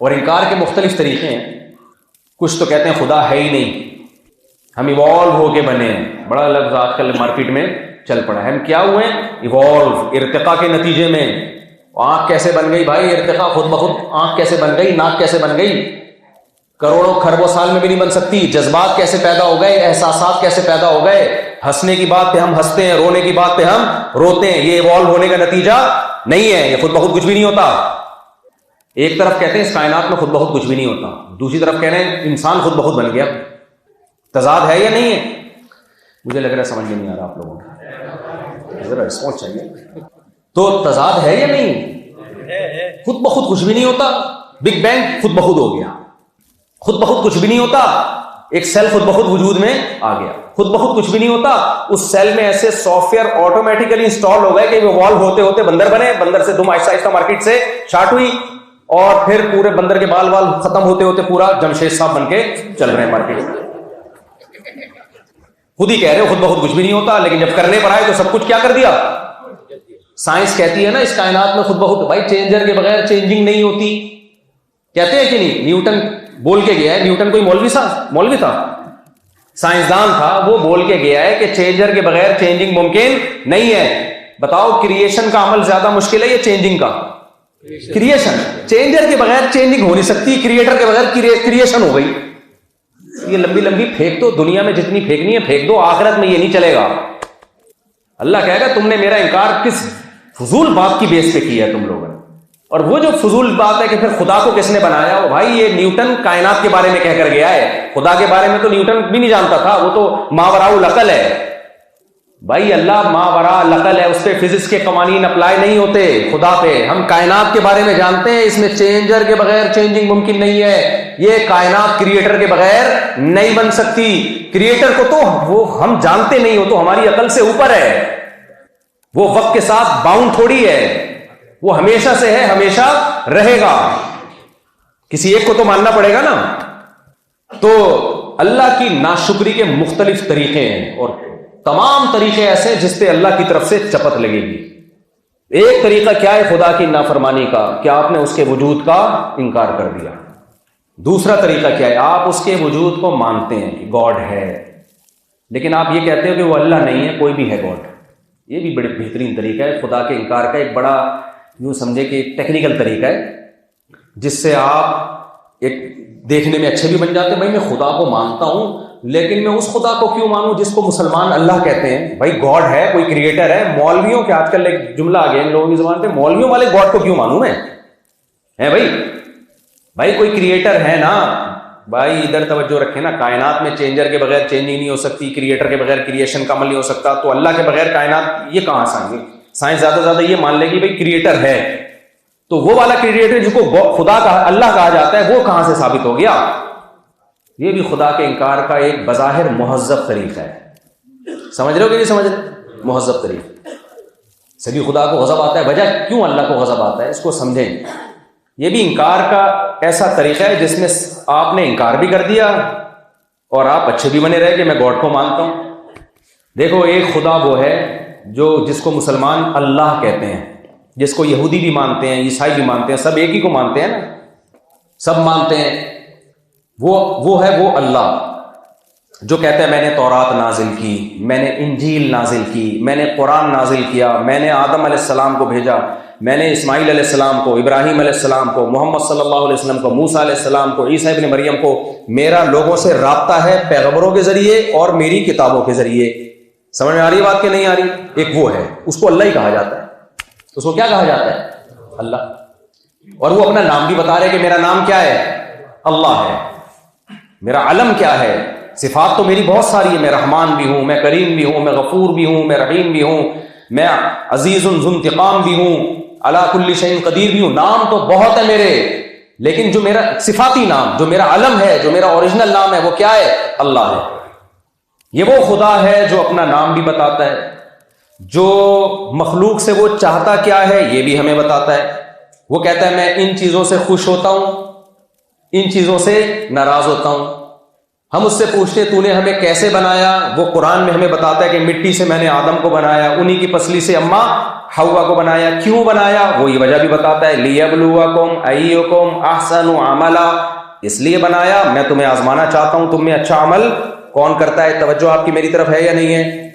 اور انکار کے مختلف طریقے ہیں. کچھ تو کہتے ہیں خدا ہے ہی نہیں، ہم ایوالو ہو کے بنے ہیں. بڑا لفظ آج کل مارکیٹ میں چل پڑا ہے. ہم کیا ہوئے ہیں؟ ایوالو، ارتقاء کے نتیجے میں. آنکھ کیسے بن گئی بھائی؟ ارتقاء خود بخود. آنکھ کیسے بن گئی؟ ناک کیسے بن گئی؟ کروڑوں خربوں سال میں بھی نہیں بن سکتی. جذبات کیسے پیدا ہو گئے؟ احساسات کیسے پیدا ہو گئے؟ ہنسنے کی بات پہ ہم ہنستے ہیں، رونے کی بات پہ ہم روتے ہیں. یہ ایوالو ہونے کا نتیجہ نہیں ہے. یہ خود بخود کچھ بھی نہیں ہوتا. ایک طرف کہتے ہیں اس کائنات میں خود بخود کچھ بھی نہیں ہوتا، دوسری طرف کہہ رہے ہیں انسان خود بخود بن گیا. تضاد ہے یا نہیں ہے؟ مجھے لگ رہا ہے سمجھ میں نہیں آ رہا آپ لوگوں کو، ذرا رسپانس چاہیے. تو تضاد ہے یا نہیں؟ خود بخود کچھ بھی نہیں ہوتا. بگ بینگ خود بخود ہو گیا. خود بخود کچھ بھی نہیں ہوتا. ایک سیل خود بخود وجود میں آ گیا. خود بخود کچھ بھی نہیں ہوتا. اس سیل میں ایسے سافٹ ویئر آٹومیٹیکلی انسٹال ہو گئے کہ وہ ایوالو ہوتے ہوتے بندر بنے. بندر سے دم آہستہ آہستہ مارکیٹ سے شارٹ ہوئی، اور پھر پورے بندر کے بال ختم ہوتے ہوتے پورا جمشید صاحب بن کے چل رہے ہیں مارکیٹ میں. خود ہی کہہ رہے ہو خود بخود کچھ بھی نہیں ہوتا، لیکن جب کرنے پر آئے تو سب کچھ کیا کر دیا. سائنس کہتی ہے نا اس کائنات میں خود بخود. بھائی چینجر کے بغیر چینجنگ نہیں ہوتی، کہتے ہیں کہ نہیں؟ نیوٹن بول کے گیا ہے. نیوٹن کوئی مولوی تھا، سائنسدان تھا. وہ بول کے گیا ہے کہ چینجر کے بغیر چینجنگ ممکن نہیں ہے. بتاؤ کریشن کا عمل زیادہ مشکل ہے یا چینجنگ کا؟ کریشن. چینجر کے بغیر چینجنگ ہو نہیں سکتی، کریٹر کے بغیر کریشن ہو گئی. یہ لمبی لمبی پھینک دو، دنیا میں جتنی پھینکنی ہے پھینک دو، آخرت میں یہ نہیں چلے گا. اللہ کہے گا تم نے میرا انکار کس فضول بات کی بیس پہ کیا ہے تم لوگوں نے. اور وہ جو فضول بات ہے کہ پھر خدا کو کس نے بنایا، وہ بھائی یہ نیوٹن کائنات کے بارے میں کہہ کر گیا ہے. خدا کے بارے میں تو نیوٹن بھی نہیں جانتا تھا، وہ تو ماوراء العقل ہے. بھائی اللہ ماوراء العقل ہے، اس پہ فزکس کے قوانین اپلائی نہیں ہوتے خدا پہ. ہم کائنات کے بارے میں جانتے ہیں، اس میں چینجر کے بغیر چینجنگ ممکن نہیں ہے. یہ کائنات کریٹر کے بغیر نہیں بن سکتی. کریٹر کو تو وہ ہم جانتے نہیں، وہ تو ہماری عقل سے اوپر ہے. وہ وقت کے ساتھ باؤنڈ تھوڑی ہے، وہ ہمیشہ سے ہے، ہمیشہ رہے گا. کسی ایک کو تو ماننا پڑے گا نا. تو اللہ کی ناشکری کے مختلف طریقے ہیں، اور تمام طریقے ایسے جس پہ اللہ کی طرف سے چپت لگے گی. ایک طریقہ کیا ہے خدا کی نافرمانی کا، کہ آپ نے اس کے وجود کا انکار کر دیا. دوسرا طریقہ کیا ہے، آپ اس کے وجود کو مانتے ہیں کہ گاڈ ہے، لیکن آپ یہ کہتے ہو کہ وہ اللہ نہیں ہے، کوئی بھی ہے گاڈ. یہ بھی بڑے بہترین طریقہ ہے خدا کے انکار کا. ایک بڑا یوں سمجھے کہ ٹیکنیکل طریقہ ہے جس سے آپ ایک دیکھنے میں اچھے بھی بن جاتے ہیں. بھائی میں خدا کو مانتا ہوں، لیکن میں اس خدا کو کیوں مانوں جس کو مسلمان اللہ کہتے ہیں. بھائی گاڈ ہے، کوئی کریٹر ہے. مولویوں کے آج کل ایک جملہ آ گیا ان لوگوں کی زبان پہ، مولویوں والے گاڈ کو کیوں مانوں میں ہے. بھائی کوئی کریٹر ہے نا. بھائی ادھر توجہ رکھیں نا. کائنات میں چینجر کے بغیر چینجنگ نہیں ہو سکتی، کریٹر کے بغیر کریشن کا عمل نہیں ہو سکتا. تو اللہ کے بغیر کائنات یہ کہاں سائنس زیادہ سے زیادہ یہ مان لے گی بھائی کریٹر ہے. تو وہ والا کریٹر جس کو خدا کہا، اللہ کہا جاتا ہے، وہ کہاں سے ثابت ہو گیا؟ یہ بھی خدا کے انکار کا ایک بظاہر مہذب طریقہ ہے. سمجھ رہے ہو کہ نہیں سمجھ رہے؟ مہذب طریقہ. سبھی خدا کو غضب آتا ہے، وجہ کیوں اللہ کو غضب آتا ہے اس کو سمجھیں. یہ بھی انکار کا ایسا طریقہ ہے جس میں آپ نے انکار بھی کر دیا اور آپ اچھے بھی بنے رہے کہ میں گاڈ کو مانتا ہوں. دیکھو ایک خدا وہ ہے جس کو مسلمان اللہ کہتے ہیں، جس کو یہودی بھی مانتے ہیں، عیسائی بھی مانتے ہیں، سب ایک ہی کو مانتے ہیں نا، سب مانتے ہیں. وہ ہے وہ اللہ جو کہتا ہے میں نے تورات نازل کی، میں نے انجیل نازل کی، میں نے قرآن نازل کیا، میں نے آدم علیہ السلام کو بھیجا، میں نے اسماعیل علیہ السلام کو، ابراہیم علیہ السلام کو، محمد صلی اللہ علیہ وسلم کو، موسیٰ علیہ السلام کو، عیسیٰ ابن مریم کو. میرا لوگوں سے رابطہ ہے پیغمبروں کے ذریعے اور میری کتابوں کے ذریعے. سمجھ میں آ رہی بات کہ نہیں آ رہی؟ ایک وہ ہے، اس کو اللہ ہی کہا جاتا ہے. اس کو کیا کہا جاتا ہے؟ اللہ. اور وہ اپنا نام بھی بتا رہے کہ میرا نام کیا ہے؟ اللہ ہے. میرا علم کیا ہے؟ صفات تو میری بہت ساری ہے. میں رحمان بھی ہوں، میں کریم بھی ہوں، میں غفور بھی ہوں، میں رحیم بھی ہوں، میں عزیز ذو انتقام بھی ہوں، علی کل شیء قدیر بھی ہوں. نام تو بہت ہے میرے، لیکن جو میرا صفاتی نام، جو میرا علم ہے، جو میرا اوریجنل نام ہے، وہ کیا ہے؟ اللہ ہے. یہ وہ خدا ہے جو اپنا نام بھی بتاتا ہے، جو مخلوق سے وہ چاہتا کیا ہے یہ بھی ہمیں بتاتا ہے. وہ کہتا ہے میں ان چیزوں سے خوش ہوتا ہوں، ان چیزوں سے ناراض ہوتا ہوں. ہم اس سے پوچھتے تو نے ہمیں کیسے بنایا؟ وہ قرآن میں ہمیں بتاتا ہے کہ مٹی سے میں نے آدم کو بنایا، انہی کی پسلی سے اماں حوا کو بنایا. کیوں بنایا وہ یہ وجہ بھی بتاتا ہے. لیبلوکم ایکم احسن عملا، اس لیے بنایا میں تمہیں آزمانا چاہتا ہوں تم میں اچھا عمل کون کرتا ہے. توجہ آپ کی میری طرف ہے یا نہیں ہے؟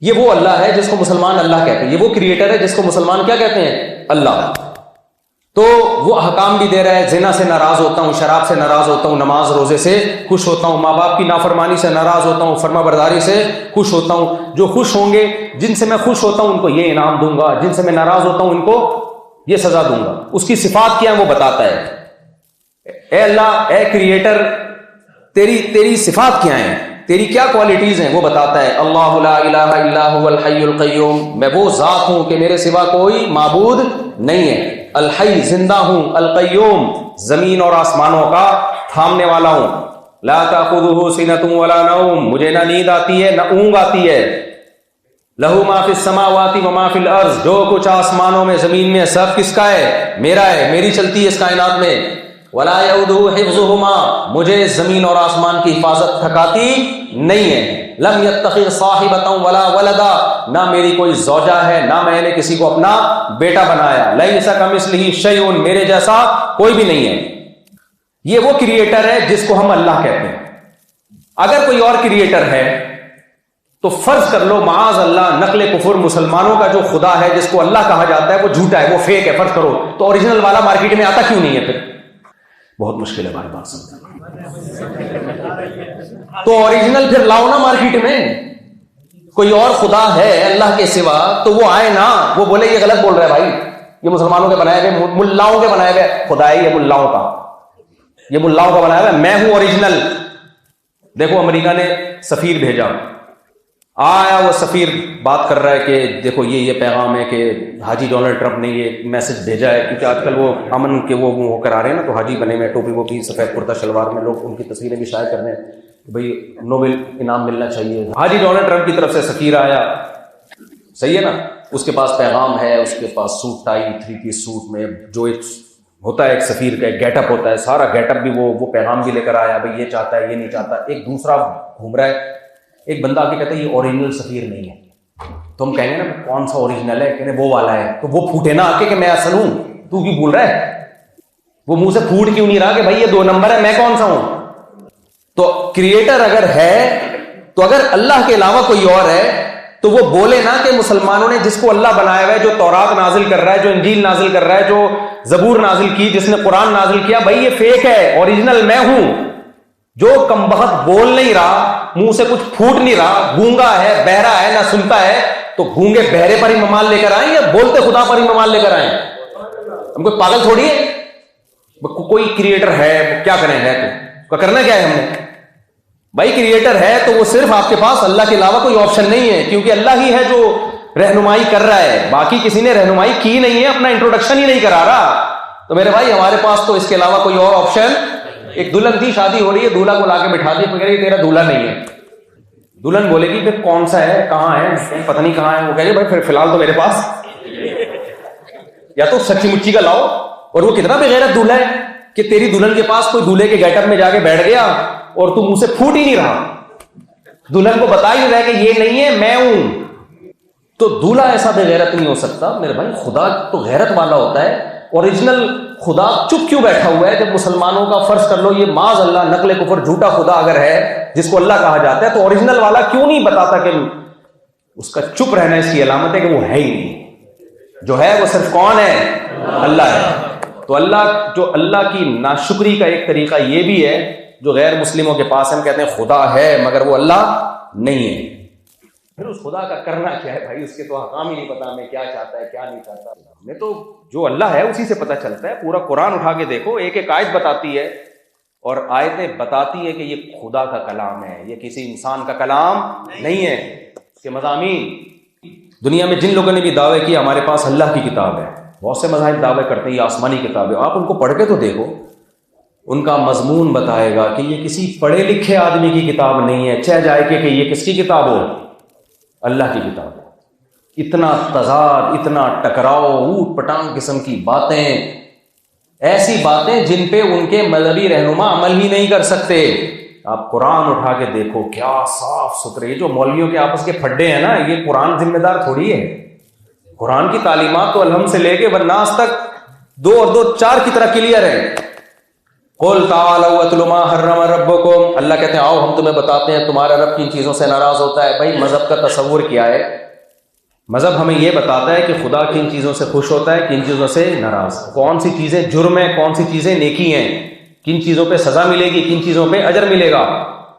یہ وہ اللہ ہے جس کو مسلمان اللہ کہتے ہیں, یہ وہ کریٹر ہے جس کو مسلمان کیا کہتے ہیں؟ اللہ. تو وہ احکام بھی دے رہا ہے, زنا سے ناراض ہوتا ہوں, شراب سے ناراض ہوتا ہوں, نماز روزے سے خوش ہوتا ہوں, ماں باپ کی نافرمانی سے ناراض ہوتا ہوں, فرما برداری سے خوش ہوتا ہوں. جو خوش ہوں گے, جن سے میں خوش ہوتا ہوں ان کو یہ انعام دوں گا, جن سے میں ناراض ہوتا ہوں ان کو یہ سزا دوں گا. اس کی صفات کیا ہے وہ بتاتا ہے. اے اللہ, اے کریٹر, تیری صفات کیا ہیں, تیری کیا کوالٹیز ہیں وہ بتاتا ہے. اللہ لا الہ الا هو الحی القیوم, میں وہ ذات ہوں کہ میرے سوا کوئی معبود نہیں ہے. الحی, زندہ ہوں. القیوم, زمین اور آسمانوں کا تھامنے والا ہوں. لا تأخذہ سنۃ ولا نوم, مجھے نہ نیند آتی ہے نہ اونگ آتی ہے. لہو ما فی السماوات وما فی الارض, جو کچھ آسمانوں میں زمین میں سب کس کا ہے؟ میرا ہے, میری چلتی ہے اس کائنات میں. ولا یؤودہ حفظہما, مجھے زمین اور آسمان کی حفاظت تھکاتی نہیں ہے. لم یتخذ صاحبۃ ولا ولدا, نہ میری کوئی زوجہ ہے نہ میں نے کسی کو اپنا بیٹا بنایا. لیس کمثلہ شیء, میرے جیسا کوئی بھی نہیں ہے. یہ وہ کریٹر ہے جس کو ہم اللہ کہتے ہیں. اگر کوئی اور کریٹر ہے تو فرض کر لو معاذ اللہ نقل کفر, مسلمانوں کا جو خدا ہے جس کو اللہ کہا جاتا ہے وہ جھوٹا ہے, وہ فیک ہے, فرض کرو, تو اوریجنل والا مارکیٹ میں آتا کیوں نہیں ہے؟ پھر بہت مشکل ہے ہماری بات سمجھنا. تو اوریجنل پھر لاؤ نا مارکیٹ میں. کوئی اور خدا ہے اللہ کے سوا تو وہ آئے نا, وہ بولے یہ غلط بول رہا ہے بھائی, یہ مسلمانوں کے بنائے ہوئے, ملاؤں کے بنائے ہوئے خدا ہے, یہ ملاؤں کا, یہ ملاؤں کا بنایا ہوا, میں ہوں اوریجنل. دیکھو امریکہ نے سفیر بھیجا, آیا وہ سفیر بات کر رہا ہے کہ دیکھو یہ پیغام ہے کہ حاجی ڈونلڈ ٹرمپ نے یہ میسج بھیجا ہے, کیونکہ آج کل وہ امن کے وہ کرا رہے ہیں نا, تو حاجی بنے میں ٹوپی ووپی سفید کرتا شلوار میں, لوگ ان کی تصویریں بھی شائع کر رہے ہیں کہ بھئی نوبل انعام ملنا چاہیے. حاجی ڈونلڈ ٹرمپ کی طرف سے سفیر آیا, صحیح ہے نا, اس کے پاس پیغام ہے, اس کے پاس سوٹ ٹائی 3 پیس سوٹ میں جو ایک ہوتا ہے ایک سفیر کا ایک گیٹ اپ ہوتا ہے, سارا گیٹ اپ بھی وہ پیغام بھی لے کر آیا, بھئی یہ چاہتا ہے یہ نہیں چاہتا. ایک دوسرا گھوم رہا ہے, ایک بندہ آ کے کہتا ہے یہ اوریجنل سفیر نہیں ہے. تو ہم کہیں گے نا کون سا اوریجنل ہے, کہنے وہ والا ہے, تو وہ پھوٹے نا آ کے کہ میں اصل ہوں, تو کیوں بول رہا ہے؟ وہ منہ سے پھوٹ کیوں نہیں رہا کہ بھائی یہ 2 نمبر ہے, میں کون سا ہوں؟ تو کریٹر اگر ہے تو اگر اللہ کے علاوہ کوئی اور ہے تو وہ بولے نا کہ مسلمانوں نے جس کو اللہ بنایا ہوا ہے, جو تورات نازل کر رہا ہے, جو انجیل نازل کر رہا ہے, جو زبور نازل کی, جس نے قرآن نازل کیا, بھائی یہ فیک ہے, اوریجنل میں ہوں. جو کمبخت بول نہیں رہا, منہ سے کچھ پھوٹ نہیں رہا, گونگا ہے, بہرا ہے, نہ سنتا ہے, تو گونگے بہرے پر ہی ممال لے کر آئیں یا بولتے خدا پر ہی ممال لے کر آئیں؟ ہم کوئی پاگل تھوڑی ہے. کوئی کریٹر ہے, کیا کریں, ہے تو کرنا کیا ہے ہم نے؟ بھائی کریٹر ہے تو وہ صرف آپ کے پاس اللہ کے علاوہ کوئی آپشن نہیں ہے, کیونکہ اللہ ہی ہے جو رہنمائی کر رہا ہے, باقی کسی نے رہنمائی کی نہیں ہے, اپنا انٹروڈکشن ہی نہیں کرا رہا. تو میرے بھائی ہمارے پاس تو اس کے علاوہ کوئی اور آپشن. ایک دلہن تھی, شادی ہو رہی ہے, دولہا کو لا کے بٹھا دیا, کہہ رہی تیرا دولہا نہیں ہے. دلہن بولے گی پھر کون سا ہے, کہاں ہے, پتہ نہیں کہاں ہے. وہ کہے گی بھائی پھر فی الحال تو میرے پاس یا تو سچی مچی کا لاؤ. اور وہ کتنا بے غیرت دولہا ہے کہ تیری دلہن کے پاس کوئی دولہے کے گیٹ اپ میں جا کے بیٹھ گیا اور تو منہ سے پھوٹ ہی نہیں رہا, دلہن کو بتا ہی نہیں رہا کہ یہ نہیں ہے میں ہوں. تو دولہا ایسا بے غیرت نہیں ہو سکتا میرے بھائی. خدا تو غیرت والا ہوتا ہے. اوریجنل خدا چپ کیوں بیٹھا ہوا ہے جب مسلمانوں کا فرض کر لو یہ معاذ اللہ نقل کفر جھوٹا خدا اگر ہے جس کو اللہ کہا جاتا ہے, تو اوریجنل والا کیوں نہیں بتاتا کہ اس کا چپ رہنا اس کی علامت ہے کہ وہ ہے ہی نہیں. جو ہے وہ صرف کون ہے؟ اللہ ہے. تو اللہ کی ناشکری کا ایک طریقہ یہ بھی ہے جو غیر مسلموں کے پاس ہم کہتے ہیں خدا ہے مگر وہ اللہ نہیں ہے. پھر اس خدا کا کرنا کیا ہے بھائی, اس کے تو حکام ہی نہیں پتا ہمیں کیا چاہتا ہے کیا نہیں چاہتا. ہمیں تو جو اللہ ہے اسی سے پتہ چلتا ہے. پورا قرآن اٹھا کے دیکھو, ایک ایک آیت بتاتی ہے, اور آیتیں بتاتی ہے کہ یہ خدا کا کلام ہے, یہ کسی انسان کا کلام نہیں ہے. اس کے مضامین دنیا میں جن لوگوں نے بھی دعوے کیا ہمارے پاس اللہ کی کتاب ہے, بہت سے مذاہب دعوے کرتے ہیں یہ آسمانی کتاب ہے, آپ ان کو پڑھ کے تو دیکھو, ان کا مضمون بتائے گا کہ یہ کسی پڑھے لکھے آدمی کی کتاب نہیں ہے. چہ جائے کہ یہ کس کی کتاب ہو؟ اللہ کی کتاب ہے. اتنا تضاد, اتنا ٹکراؤ, اوٹ پٹانگ قسم کی باتیں, ایسی باتیں جن پہ ان کے مذہبی رہنما عمل ہی نہیں کر سکتے. آپ قرآن اٹھا کے دیکھو کیا صاف ستھرے. جو مولویوں کے آپس کے پھڈے ہیں نا, یہ قرآن ذمہ دار تھوڑی ہے. قرآن کی تعلیمات تو الحمد سے لے کے والناس تک 2 اور 2 4 کی طرح کلیئر ہے. قل تعالوا اتل ما حرم ربکم، اللہ کہتے ہیں آؤ ہم تمہیں بتاتے ہیں تمہارا رب کن چیزوں سے ناراض ہوتا ہے. بھائی مذہب کا تصور کیا ہے؟ مذہب ہمیں یہ بتاتا ہے کہ خدا کن چیزوں سے خوش ہوتا ہے، کن چیزوں سے ناراض، کون سی چیزیں جرم ہے، کون سی چیزیں نیکی ہیں، کن چیزوں پہ سزا ملے گی، کن چیزوں پہ اجر ملے گا.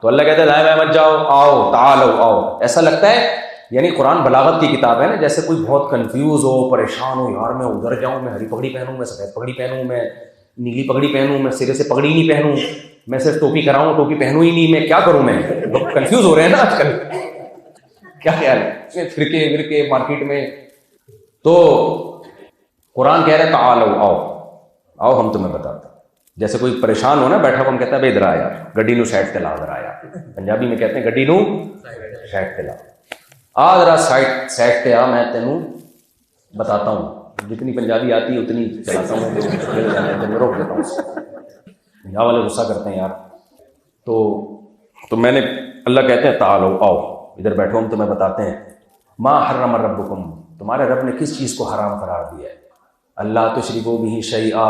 تو اللہ کہتا ہے دائیں بائیں مت جاؤ، آؤ تعالو آؤ. ایسا لگتا ہے یعنی قرآن بلاغت کی کتاب ہے نا، جیسے کوئی بہت کنفیوز ہو، پریشان ہو، یار میں ادھر جاؤں، میں ہری پگڑی پہنوں، میں سفید پگڑی پہنوں، میں نیلی پگڑی پہنوں، میں سرے سے پگڑی نہیں پہنوں، میں صرف ٹوپی کراؤں، ٹوپی پہنوں ہی نہیں، میں کیا کروں؟ میں لوگ کنفیوز ہو رہے ہیں نا آج کل. کیا خیال ہے فرقے ورقے مارکیٹ میں؟ تو قرآن کہہ رہا ہے تعالو آؤ، آؤ ہم تمہیں بتاتے ہیں. جیسے کوئی پریشان ہو نا بیٹھا ہوا، ہم کہتا ہے بھائی ادھر آ یار، گڈی نو سائڈ تے لا، ادھر آ یار. پنجابی میں کہتے ہیں گڈی نو سائڈ تے لا، آ ذرا سائڈ تے آ، میں تینوں بتاتا ہوں. جتنی پنجابی آتی ہے اتنی چلاتا ہوں، میں روک دیتا ہوں. یہاں والے غصہ کرتے ہیں یار. تو میں نے، اللہ کہتے ہیں تعالو آؤ ادھر بیٹھو ہم تمہیں بتاتے ہیں ما حرم ربکم، تمہارے رب نے کس چیز کو حرام قرار دیا ہے. اللہ تشرکوا بہ شیئا،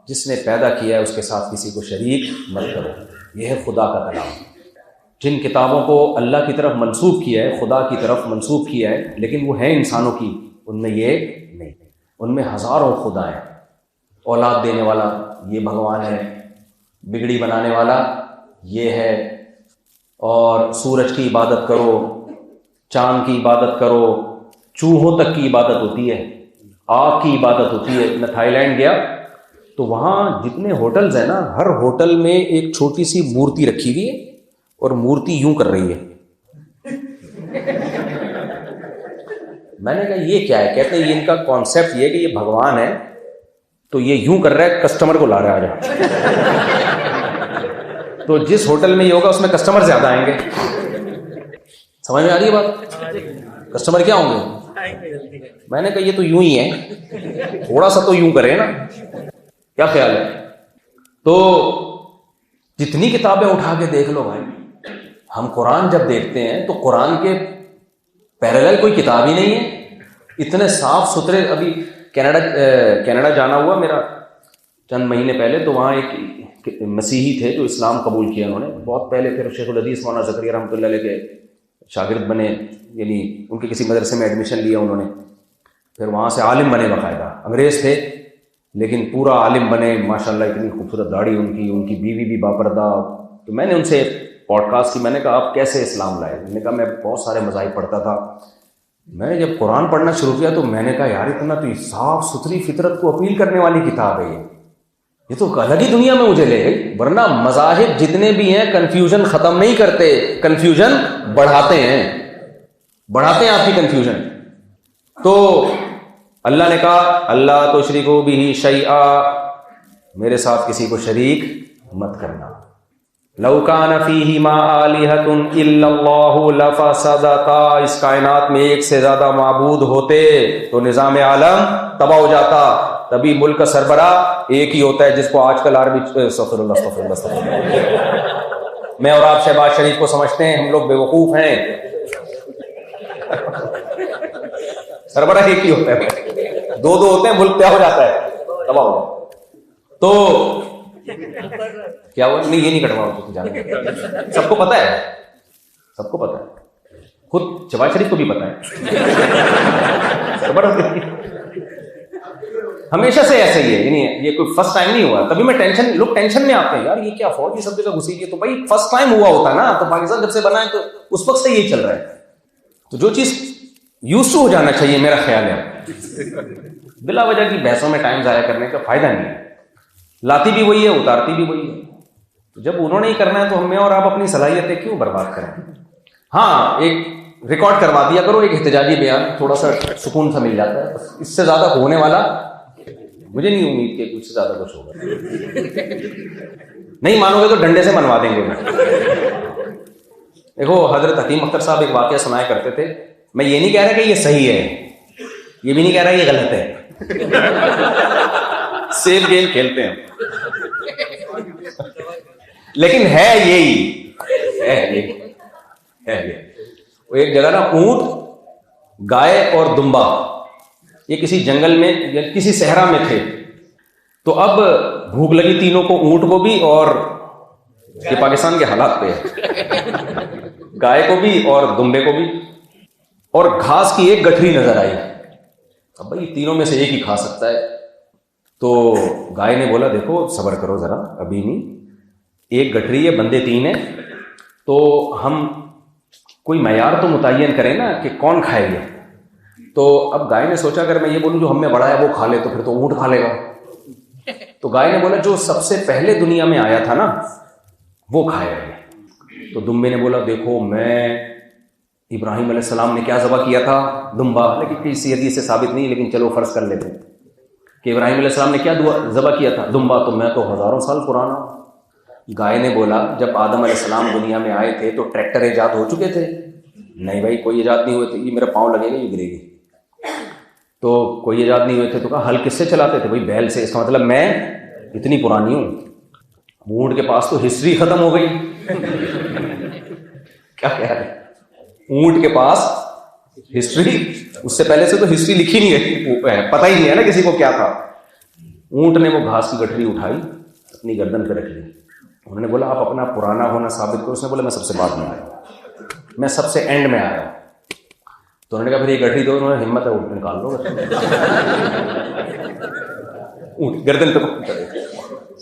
جس نے پیدا کیا ہے اس کے ساتھ کسی کو شریک مت کرو. یہ ہے خدا کا کلام. جن کتابوں کو اللہ کی طرف منسوب کیا ہے، خدا کی طرف منسوب کیا ہے، لیکن وہ ہیں انسانوں کی، ان میں یہ نہیں. ان میں ہزاروں خدا ہیں. اولاد دینے والا یہ بھگوان ہے، بگڑی بنانے والا یہ ہے، اور سورج کی عبادت کرو، چاند کی عبادت کرو، چوہوں تک کی عبادت ہوتی ہے، آگ کی عبادت ہوتی ہے. میں تھائی لینڈ گیا تو وہاں جتنے ہوٹلز ہیں نا، ہر ہوٹل میں ایک چھوٹی سی مورتی رکھی ہوئی ہے، اور مورتی یوں کر رہی ہے. میں نے کہا یہ کیا ہے؟ کہتے ہیں یہ ان کا کانسیپٹ یہ ہے کہ یہ بھگوان ہے تو یہ یوں کر رہا ہے، کسٹمر کو لا رہا ہے آ جا. تو جس ہوٹل میں یہ ہوگا اس میں کسٹمر زیادہ آئیں گے. سمجھ میں آ رہی ہے بات؟ کسٹمر کیا ہوں گے؟ میں نے کہا یہ تو یوں ہی ہے، تھوڑا سا تو یوں کرے نا. کیا خیال ہے؟ تو جتنی کتابیں اٹھا کے دیکھ لو بھائی، ہم قرآن جب دیکھتے ہیں تو قرآن کے پیرالل کوئی کتاب ہی نہیں ہے. اتنے صاف ستھرے. ابھی کینیڈا جانا ہوا میرا چند مہینے پہلے، تو وہاں ایک مسیحی تھے جو اسلام قبول کیا انہوں نے بہت پہلے. پھر شیخ الحدیث مولانا زکریا رحمۃ اللہ علیہ کے شاگرد بنے، یعنی ان کے کسی مدرسے میں ایڈمیشن لیا انہوں نے. پھر وہاں سے عالم بنے، باقاعدہ انگریز تھے لیکن پورا عالم بنے ماشاءاللہ. اتنی خوبصورت داڑھی ان کی بیوی بھی باپردہ. تو میں نے ان سے پوڈ کاسٹ کی، میں نے کہا آپ کیسے اسلام لائے؟ میں نے کہا میں بہت سارے مذاہب پڑھتا تھا. میں نے جب قرآن پڑھنا شروع کیا تو میں نے کہا یار اتنا تو صاف ستھری فطرت کو اپیل کرنے والی کتاب ہے یہ تو الگ ہی دنیا میں مجھے لے گئی. ورنہ مذاہب جتنے بھی ہیں کنفیوژن ختم نہیں کرتے، کنفیوژن بڑھاتے ہیں آپ کی کنفیوژن. تو اللہ نے کہا اللہ تشرکوا بہ شیئا، میرے ساتھ کسی کو شریک مت کرنا. لو کان فیہما آلہۃ الا اللہ لفسدتا، اس کائنات میں ایک سے زیادہ معبود ہوتے تو نظام عالم تباہ ہو جاتا. تبھی ملک کا سربراہ ایک ہی ہوتا ہے جس کو آج کل عربی استغفر اللہ. میں اور آپ شہباز شریف کو سمجھتے ہیں ہم لوگ بیوقوف ہیں. سربراہ ایک ہی ہوتا ہے، دو ہوتے ہیں، ملک کیا ہو جاتا ہے؟ تباہ ہو جاتا. تو کیا ہوا؟ نہیں یہ نہیں کٹواؤ، سب کو پتا ہے، سب کو پتا ہے، خود شہباز شریف کو بھی پتا ہے. ہمیشہ سے ایسے ہی ہے، یعنی یہ کوئی فرسٹ ٹائم نہیں ہوا. تبھی میں لوگ ٹینشن میں آتے ہیں یار یہ کیا فوج سب جگہ گھسی ہے. تو بھائی فرسٹ ٹائم ہوا ہوتا نا، تو پاکستان جب سے بنا ہے تو اس وقت سے یہی چل رہا ہے. تو جو چیز یوز ٹو ہو جانا چاہیے میرا خیال ہے. بلا وجہ کی بحثوں میں ٹائم ضائع کرنے کا فائدہ نہیں ہے. لاتی بھی وہی ہے، اتارتی بھی وہی ہے. تو جب انہوں نے ہی کرنا ہے تو ہمیں اور آپ اپنی صلاحیتیں کیوں برباد کریں؟ ہاں ایک ریکارڈ کروا دیا کرو، ایک احتجاجی بیان، تھوڑا سا سکون سا مل جاتا ہے. بس اس سے زیادہ ہونے والا مجھے نہیں امید کہ کچھ سے زیادہ کچھ ہوگا. نہیں مانو گے تو ڈنڈے سے منوا دیں گے. دیکھو حضرت حکیم اختر صاحب ایک واقعہ سنایا کرتے تھے. میں یہ نہیں کہہ رہا کہ یہ صحیح ہے، یہ بھی نہیں کہہ رہا یہ غلط ہے. سیم گیم کھیلتے ہیں لیکن ہے یہی ہے. وہ ایک جگہ نا اونٹ، گائے اور دمبا یہ کسی جنگل میں یا کسی صحرا میں تھے. تو اب بھوک لگی تینوں کو، اونٹ کو بھی اور یہ پاکستان کے حالات پہ ہے، گائے کو بھی اور دمبے کو بھی، اور گھاس کی ایک گٹھری نظر آئی. اب بھائی تینوں میں سے ایک ہی کھا سکتا ہے. تو گائے نے بولا دیکھو صبر کرو ذرا، ابھی نہیں، ایک گٹھری ہے، بندے تین ہیں، تو ہم کوئی معیار تو متعین کریں نا کہ کون کھائے گا. تو اب گائے نے سوچا اگر میں یہ بولوں جو ہم میں بڑا ہے وہ کھا لے تو پھر تو اونٹ کھا لے گا. تو گائے نے بولا جو سب سے پہلے دنیا میں آیا تھا نا وہ کھائے گا. تو دمبے نے بولا دیکھو میں ابراہیم علیہ السلام نے کیا ذبح کیا تھا؟ دمبا. لیکن کسی حدیث سے ثابت نہیں، لیکن چلو فرض کر لیتے ہیں کہ ابراہیم علیہ السلام نے کیا ذبح کیا تھا؟ دمبا. تو میں تو ہزاروں سال پرانا ہوں. گائے نے بولا جب آدم علیہ السلام دنیا میں آئے تھے تو ٹریکٹر ایجاد ہو چکے تھے؟ نہیں بھائی کوئی ایجاد نہیں ہوئے تھے. یہ میرا پاؤں لگے گا یہ گرے گی. تو کوئی ایجاد نہیں ہوئے تھے. تو کہا ہل کس سے چلاتے تھے؟ بھائی بیل سے. اس کا مطلب میں اتنی پرانی ہوں. اونٹ کے پاس تو ہسٹری ختم ہو گئی. کیا خیال ہے؟ اونٹ کے پاس ہسٹری، اس سے پہلے سے تو ہسٹری لکھی نہیں ہے، پتہ ہی نہیں ہے نا کسی کو کیا تھا. اونٹ نے وہ گھاس کی گٹھری اٹھائی، اپنی گردن پہ رکھ لی. انہوں نے بولا آپ اپنا پرانا ہونا ثابت کرو. اس نے بولا میں سب سے بعد میں آیا، میں سب سے اینڈ میں آیا. تو انہوں نے کہا پھر یہ گٹھری دو. انہوں نے ہمت ہے اونٹ نکال دو، اونٹ گردن پہ.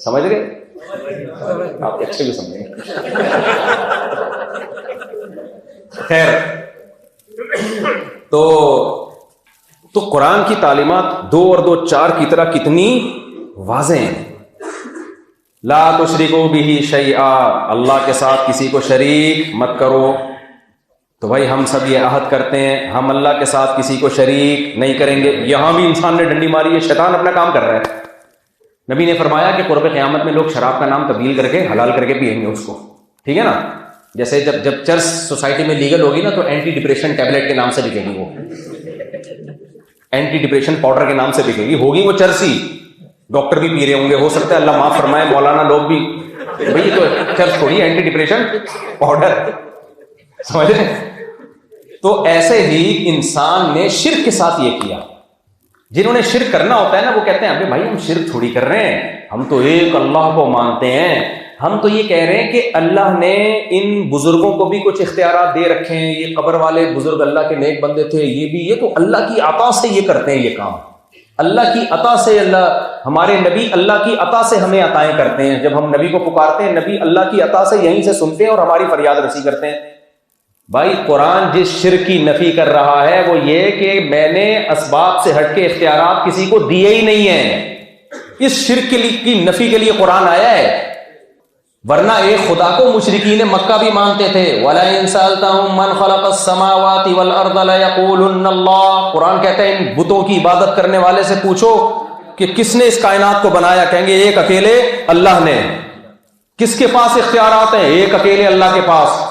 سمجھ گئے آپ؟ اچھے بھی سمجھیں گے. خیر، تو قرآن کی تعلیمات 2 اور 2 4 کی طرح کتنی واضح ہیں. لا تشرکوا بہ شیئا، اللہ کے ساتھ کسی کو شریک مت کرو. تو بھائی ہم سب یہ عہد کرتے ہیں ہم اللہ کے ساتھ کسی کو شریک نہیں کریں گے. یہاں بھی انسان نے ڈنڈی ماری ہے، شیطان اپنا کام کر رہا ہے. نبی نے فرمایا کہ قرب قیامت میں لوگ شراب کا نام تبدیل کر کے حلال کر کے پئیں گے اس کو. ٹھیک ہے نا؟ جیسے جب چرس سوسائٹی میں لیگل ہوگی نا تو اینٹی ڈپریشن ٹیبلٹ کے نام سے بکے گی، وہ اینٹی ڈپریشن پاؤڈر کے نام سے بکے گی. ہوگی وہ چرس ہی، ڈاکٹر بھی پی رہے ہوں گے، ہو سکتا ہے اللہ معاف فرمائے مولانا لوگ بھی. بھائی تو چرس تھوڑی اینٹی ڈپریشن پاؤڈر، سمجھ رہے ہیں؟ تو ایسے ہی انسان نے شرک کے ساتھ یہ کیا. جنہوں نے شرک کرنا ہوتا ہے نا وہ کہتے ہیں ابے بھائی ہم شرک تھوڑی کر رہے ہیں، ہم تو ایک اللہ کو مانتے ہیں. ہم تو یہ کہہ رہے ہیں کہ اللہ نے ان بزرگوں کو بھی کچھ اختیارات دے رکھے ہیں. یہ قبر والے بزرگ اللہ کے نیک بندے تھے، یہ تو اللہ کی عطا سے یہ کرتے ہیں یہ کام. اللہ کی عطا سے، اللہ ہمارے نبی اللہ کی عطا سے ہمیں عطائیں کرتے ہیں. جب ہم نبی کو پکارتے ہیں نبی اللہ کی عطا سے یہیں سے سنتے ہیں اور ہماری فریاد رسی کرتے ہیں. بھائی قرآن جس شرک کی نفی کر رہا ہے وہ یہ کہ میں نے اسباب سے ہٹ کے اختیارات کسی کو دیے ہی نہیں ہیں. اس شرک کی نفی کے لیے قرآن آیا ہے. ورنہ ایک خدا کو مشرکین مکہ بھی مانتے تھے. وَلَئِن سَأَلْتَهُم مَّنْ خَلَقَ السَّمَاوَاتِ وَالْأَرْضَ لَيَقُولُنَّ اللَّهُ. قرآن کہتا ہے ان بتوں کی عبادت کرنے والے سے پوچھو کہ کس نے اس کائنات کو بنایا، کہیں گے ایک اکیلے اللہ نے. کس کے پاس اختیارات ہیں؟ ایک اکیلے اللہ کے پاس.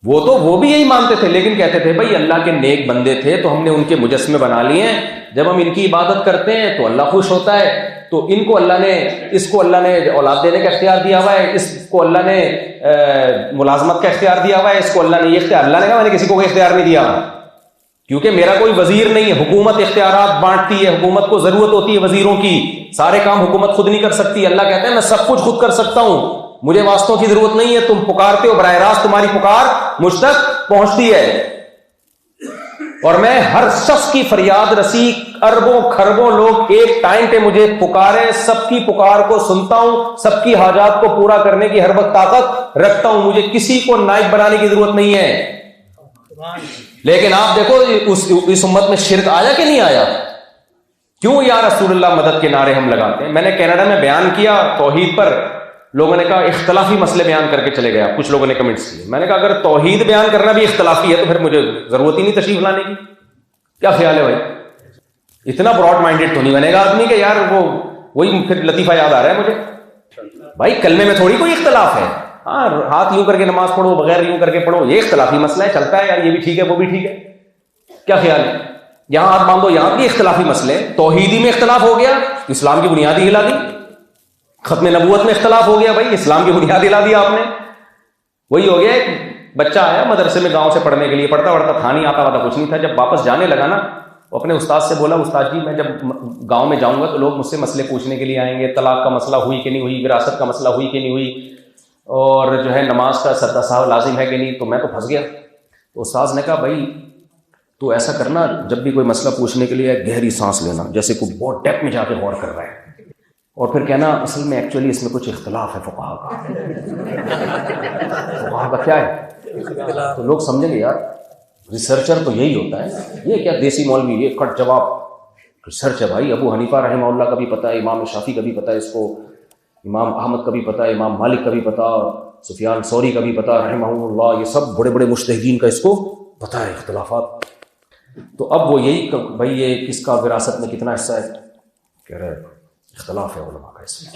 وہ بھی یہی مانتے تھے، لیکن کہتے تھے بھائی اللہ کے نیک بندے تھے تو ہم نے ان کے مجسمے بنا لیے ہیں، جب ہم ان کی عبادت کرتے ہیں تو اللہ خوش ہوتا ہے. تو ان کو اللہ نے، اس کو اللہ نے اولاد دینے کا اختیار دیا ہوا ہے، اس کو اللہ نے ملازمت کا اختیار دیا ہوا ہے، اس کو اللہ نے یہ اختیار، اللہ نے کہا میں نے کسی کو کوئی اختیار نہیں دیا کیونکہ میرا کوئی وزیر نہیں ہے. حکومت اختیارات بانٹتی ہے، حکومت کو ضرورت ہوتی ہے وزیروں کی، سارے کام حکومت خود نہیں کر سکتی. اللہ کہتا ہے میں سب کچھ خود کر سکتا ہوں، مجھے واسطوں کی ضرورت نہیں ہے. تم پکارتے ہو براہ راست تمہاری پکار مجھ تک پہنچتی ہے اور میں ہر شخص کی فریاد رسی، اربوں کھربوں لوگ ایک ٹائم پہ مجھے پکارے، سب کی پکار کو سنتا ہوں، سب کی حاجات کو پورا کرنے کی ہر وقت طاقت رکھتا ہوں. مجھے کسی کو نائب بنانے کی ضرورت نہیں ہے. لیکن آپ دیکھو اس امت میں شرک آیا کہ نہیں آیا؟ کیوں یا رسول اللہ مدد کے نعرے ہم لگاتے ہیں. میں نے کینیڈا میں بیان کیا توحید پر، لوگوں نے کہا اختلافی مسئلے بیان کر کے چلے گئے. کچھ لوگوں نے کمنٹس کیے. میں نے کہا اگر توحید بیان کرنا بھی اختلافی ہے تو پھر مجھے ضرورت ہی نہیں تشریف لانے کی. کیا خیال ہے بھائی؟ اتنا براڈ مائنڈیڈ تو نہیں بنے گا آدمی کہ یار وہی پھر لطیفہ یاد آ رہا ہے مجھے. بھائی کلمے میں تھوڑی کوئی اختلاف ہے. ہاں ہاتھ یوں کر کے نماز پڑھو، بغیر یوں کر کے پڑھو، یہ اختلافی مسئلہ ہے، چلتا ہے یار، یہ بھی ٹھیک ہے وہ بھی ٹھیک ہے. کیا خیال ہے؟ یہاں ہاتھ باندھو، یہاں بھی اختلافی مسئلے. توحیدی میں اختلاف ہو گیا، اسلام کی بنیادی ہلا دی. ختم نبوت میں اختلاف ہو گیا، بھائی اسلام کی بنیاد ہلا دی آپ نے. وہی ہو گیا ایک بچہ آیا مدرسے میں گاؤں سے پڑھنے کے لیے، پڑھتا تھا نہیں، آتا کچھ نہیں تھا. جب واپس جانے لگا نا وہ اپنے استاد سے بولا استاد جی میں جب گاؤں میں جاؤں گا تو لوگ مجھ سے مسئلے پوچھنے کے لیے آئیں گے، طلاق کا مسئلہ ہوئی کہ نہیں ہوئی، وراثت کا مسئلہ ہوئی کہ نہیں ہوئی، اور جو ہے نماز کا سردا صاحب لازم ہے کہ نہیں، تو میں تو پھنس گیا۔ تو استاذ نے کہا بھائی تو ایسا کرنا، جب بھی کوئی مسئلہ پوچھنے کے لیے گہری سانس لینا، جیسے کوئی بہت ڈیپ میں جا کے غور کر رہا ہے، اور پھر کہنا اصل میں ایکچولی اس میں کچھ اختلاف ہے فقہا کا۔ فقہا کا کیا ہے؟ تو لوگ سمجھیں گے یار ریسرچر تو یہی ہوتا ہے، یہ کیا دیسی مولوی یہ کٹ جواب، ریسرچ ہے بھائی۔ ابو حنیفہ رحمہ اللہ کا بھی پتہ ہے، امام شافعی کا بھی پتہ ہے اس کو، امام احمد کا بھی پتہ ہے، امام مالک کا بھی پتہ، سفیان ثوری کا بھی پتہ رحمہ اللہ، یہ سب بڑے بڑے مجتہدین کا اس کو پتہ ہے اختلافات۔ تو اب وہ یہی بھائی یہ کس کا وراثت میں کتنا حصہ ہے، کہہ رہے اختلاف ہے علماء کا اس میں۔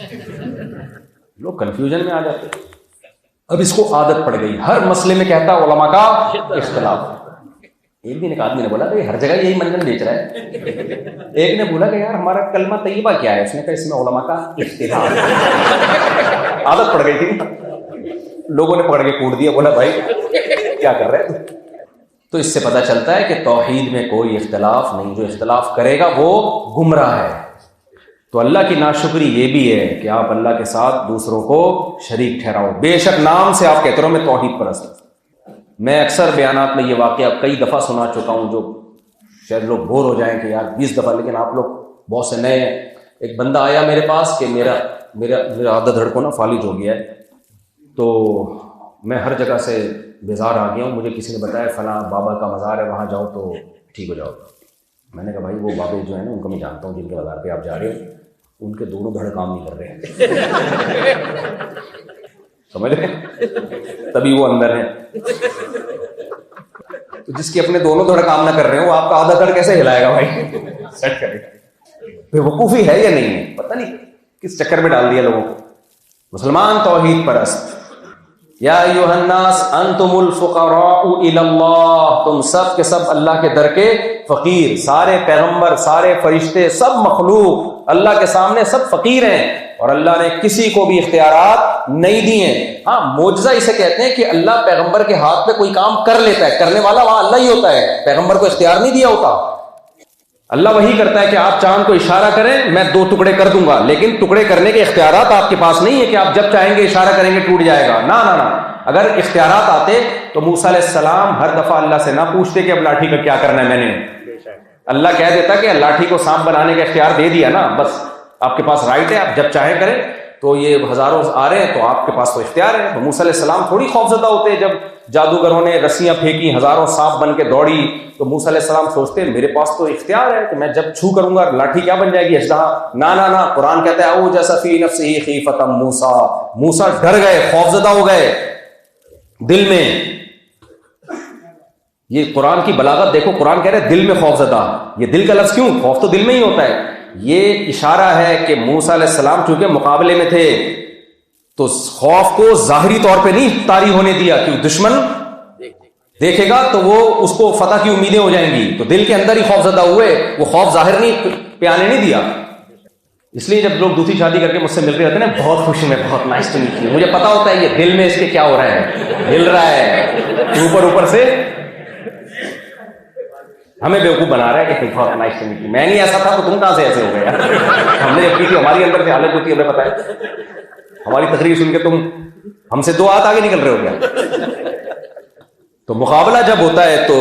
لوگ کنفیوژن میں آ جاتے ہیں۔ اب اس کو عادت پڑ گئی، ہر مسئلے میں کہتا ہے علماء کا اختلاف۔ ایک دن ایک آدمی نے بولا کہ ہر جگہ یہی منجن بیچ رہا ہے۔ ایک نے بولا کہ یار ہمارا کلمہ طیبہ کیا ہے؟ اس نے کہا اس میں علماء کا اختلاف ہے۔ عادت پڑ گئی تھی، لوگوں نے پکڑ کے کوٹ دیا، بولا بھائی کیا کر رہے ہیں؟ تو اس سے پتہ چلتا ہے کہ توحید میں کوئی اختلاف نہیں، جو اختلاف کرے گا وہ گمراہ ہے۔ تو اللہ کی ناشکری یہ بھی ہے کہ آپ اللہ کے ساتھ دوسروں کو شریک ٹھہراؤ۔ بے شک نام سے آپ کہتے رہو میں توحید پرست ہوں۔ میں اکثر بیانات میں یہ واقعہ کئی دفعہ سنا چکا ہوں، جو شاید لوگ بور ہو جائیں کہ یار 20 دفعہ، لیکن آپ لوگ بہت سے نئے ہیں۔ ایک بندہ آیا میرے پاس کہ میرا آدھا دھڑ کو نا فالج ہو گیا ہے، تو میں ہر جگہ سے بیزار آ گیا ہوں، مجھے کسی نے بتایا فلاں بابا کا مزار ہے وہاں جاؤ تو ٹھیک ہو جاؤ۔ میں نے کہا بھائی وہ بابے جو ہیں نا ان کو میں جانتا ہوں جن کے مزار پہ آپ جا رہے ہو، ان کے دونوں دھڑ کام نہیں کر رہے ہیں، سمجھ رہے ہیں؟ تبھی وہ اندر ہیں۔ تو جس کے اپنے دونوں دھڑ کام نہ کر رہے ہو، آپ کا آدھا دھڑ کیسے ہلائے گا بھائی؟ سیٹ کرے گا۔ بے وقوفی ہے یا نہیں ہے پتہ نہیں کس چکر میں ڈال دیا لوگوں کو۔ مسلمان توحید پرست، یا ایھا الناس انتم الفقراء الی اللہ، تم سب کے سب اللہ کے در کے فقیر، سارے پیغمبر، سارے فرشتے، سب مخلوق اللہ کے سامنے سب فقیر ہیں، اور اللہ نے کسی کو بھی اختیارات نہیں دیے ہیں۔ ہاں معجزہ اسے کہتے ہیں کہ اللہ پیغمبر کے ہاتھ پہ کوئی کام کر لیتا ہے، کرنے والا وہاں اللہ ہی ہوتا ہے، پیغمبر کو اختیار نہیں دیا ہوتا۔ اللہ وہی کرتا ہے کہ آپ چاند کو اشارہ کریں میں 2 ٹکڑے کر دوں گا، لیکن ٹکڑے کرنے کے اختیارات آپ کے پاس نہیں ہے کہ آپ جب چاہیں گے اشارہ کریں گے ٹوٹ جائے گا۔ نہ نہ نہ، اگر اختیارات آتے تو موسیٰ علیہ السلام ہر دفعہ اللہ سے نہ پوچھتے کہ اب لاٹھی کا کیا کرنا ہے میں نے، اللہ کہہ دیتا کہ لاٹھی کو سانپ بنانے کا اختیار دے دیا نا، بس آپ کے پاس رائٹ ہے، آپ جب چاہیں کریں۔ تو یہ ہزاروں آ رہے ہیں تو آپ کے پاس تو اختیار ہے۔ تو موسیٰ علیہ السلام تھوڑی خوفزدہ ہوتے جب جادوگروں نے رسیاں پھینکی، ہزاروں سانپ بن کے دوڑی، تو موسیٰ علیہ السلام سوچتے میرے پاس تو اختیار ہے کہ میں جب چھو کروں گا لاٹھی کیا بن جائے گی، اژدہا۔ نہ نہ نہ، قرآن کہتا ہے اوجس فی نفسہ خیفۃ موسیٰ، موسیٰ ڈر گئے، خوفزدہ ہو گئے دل میں۔ یہ قرآن کی بلاغت دیکھو، قرآن کہہ رہے ہے دل میں خوفزدہ۔ یہ دل کا لفظ کیوں؟ خوف تو دل میں ہی ہوتا ہے۔ یہ اشارہ ہے کہ موسیٰ علیہ السلام چونکہ مقابلے میں تھے تو خوف کو ظاہری طور پہ نہیں طاری ہونے دیا، کہ دشمن دیکھے گا تو وہ اس کو فتح کی امیدیں ہو جائیں گی، تو دل کے اندر ہی خوف زدہ ہوئے، وہ خوف ظاہر نہیں پہ آنے نہیں دیا۔ اس لیے جب لوگ دوسری شادی کر کے مجھ سے مل رہے ہوتے ہیں نا، بہت خوش ہوں میں، بہت نائس ٹو میٹ یو، مجھے پتا ہوتا ہے یہ دل میں اس کے کیا ہو رہا ہے، ہل رہا ہے اوپر سے ہمیں بیوقوف بنا رہا ہے کہ بہت نائس ٹو میٹ یو، میں نہیں ایسا تھا تو تم کہاں سے ایسے ہو گئے؟ ہم نے جب کی تھی ہماری اندر سے حالت ہوتی ہے، ہمیں پتا ہے، ہماری تقریر سن کے تم ہم سے 2 ہاتھ آگے نکل رہے ہو کیا؟ تو مقابلہ جب ہوتا ہے تو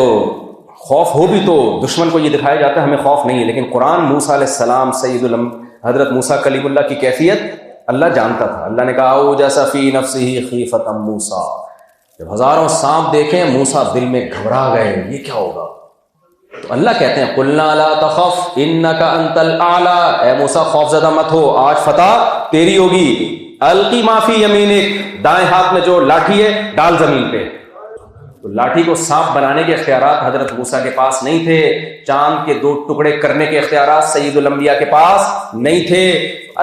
خوف ہو بھی تو دشمن کو یہ دکھایا جاتا ہے ہمیں خوف نہیں ہے، لیکن قرآن موسیٰ علیہ السلام حضرت موسیٰ کلیم اللہ کی کیفیت اللہ جانتا تھا۔ اللہ نے کہا اوجس فی نفسہ خیفۃ موسیٰ، جب ہزاروں سانپ دیکھیں موسیٰ دل میں گھبرا گئے، یہ کیا ہوگا؟ تو اللہ کہتے ہیں قلنا لا تخف انک انت الاعلی، اے موسیٰ خوف زدہ مت ہو، آج فتح تیری ہوگی۔ القی ما فی یمینک، دائیں ہاتھ میں جو لاٹھی ہے ڈال زمین پہ۔ تو لاٹھی کو سانپ بنانے کے اختیارات حضرت موسیٰ کے پاس نہیں تھے، چاند کے 2 ٹکڑے کرنے کے اختیارات سید الانبیاء کے پاس نہیں تھے۔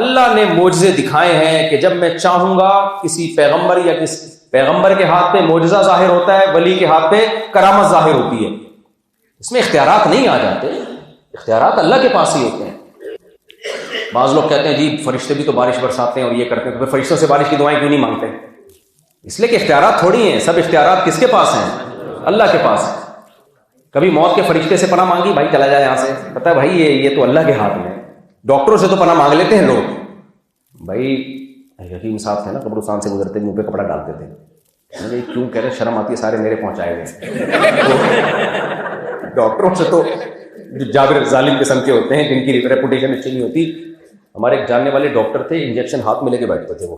اللہ نے معجزے دکھائے ہیں کہ جب میں چاہوں گا کسی پیغمبر یا کسی پیغمبر کے ہاتھ پہ معجزہ ظاہر ہوتا ہے، ولی کے ہاتھ پہ کرامت ظاہر ہوتی ہے، اس میں اختیارات نہیں آ جاتے، اختیارات اللہ کے پاس ہی ہوتے ہیں۔ بعض لوگ کہتے ہیں جی فرشتے بھی تو بارش برساتے ہیں اور یہ کرتے ہیں، تو پھر فرشتوں سے بارش کی دعائیں کیوں نہیں مانگتے؟ اس لیے کہ اختیارات تھوڑی ہیں، سب اختیارات کس کے پاس ہیں؟ اللہ کے پاس ہیں۔ کبھی موت کے فرشتے سے پناہ مانگی؟ بھائی چلا جائے یہاں سے. پتہ ہے بھائی یہ تو اللہ کے ہاتھ میں ہے. ڈاکٹروں سے تو پناہ مانگ لیتے ہیں لوگ. بھائی حکیم صاحب تھے نا, قبرستان سے گزرتے منہ پہ کپڑا ڈالتے تھے. کیوں کہہ رہے, شرم آتی ہے, سارے میرے پہنچائے ہوئے. ڈاکٹروں سے تو جو جابر ظالم قسم کے ہوتے ہیں جن کی ریپوٹیشن اچھی نہیں ہوتی. ہمارے ایک جاننے والے ڈاکٹر تھے, انجیکشن ہاتھ میں لے کے بیٹھتے تھے. وہ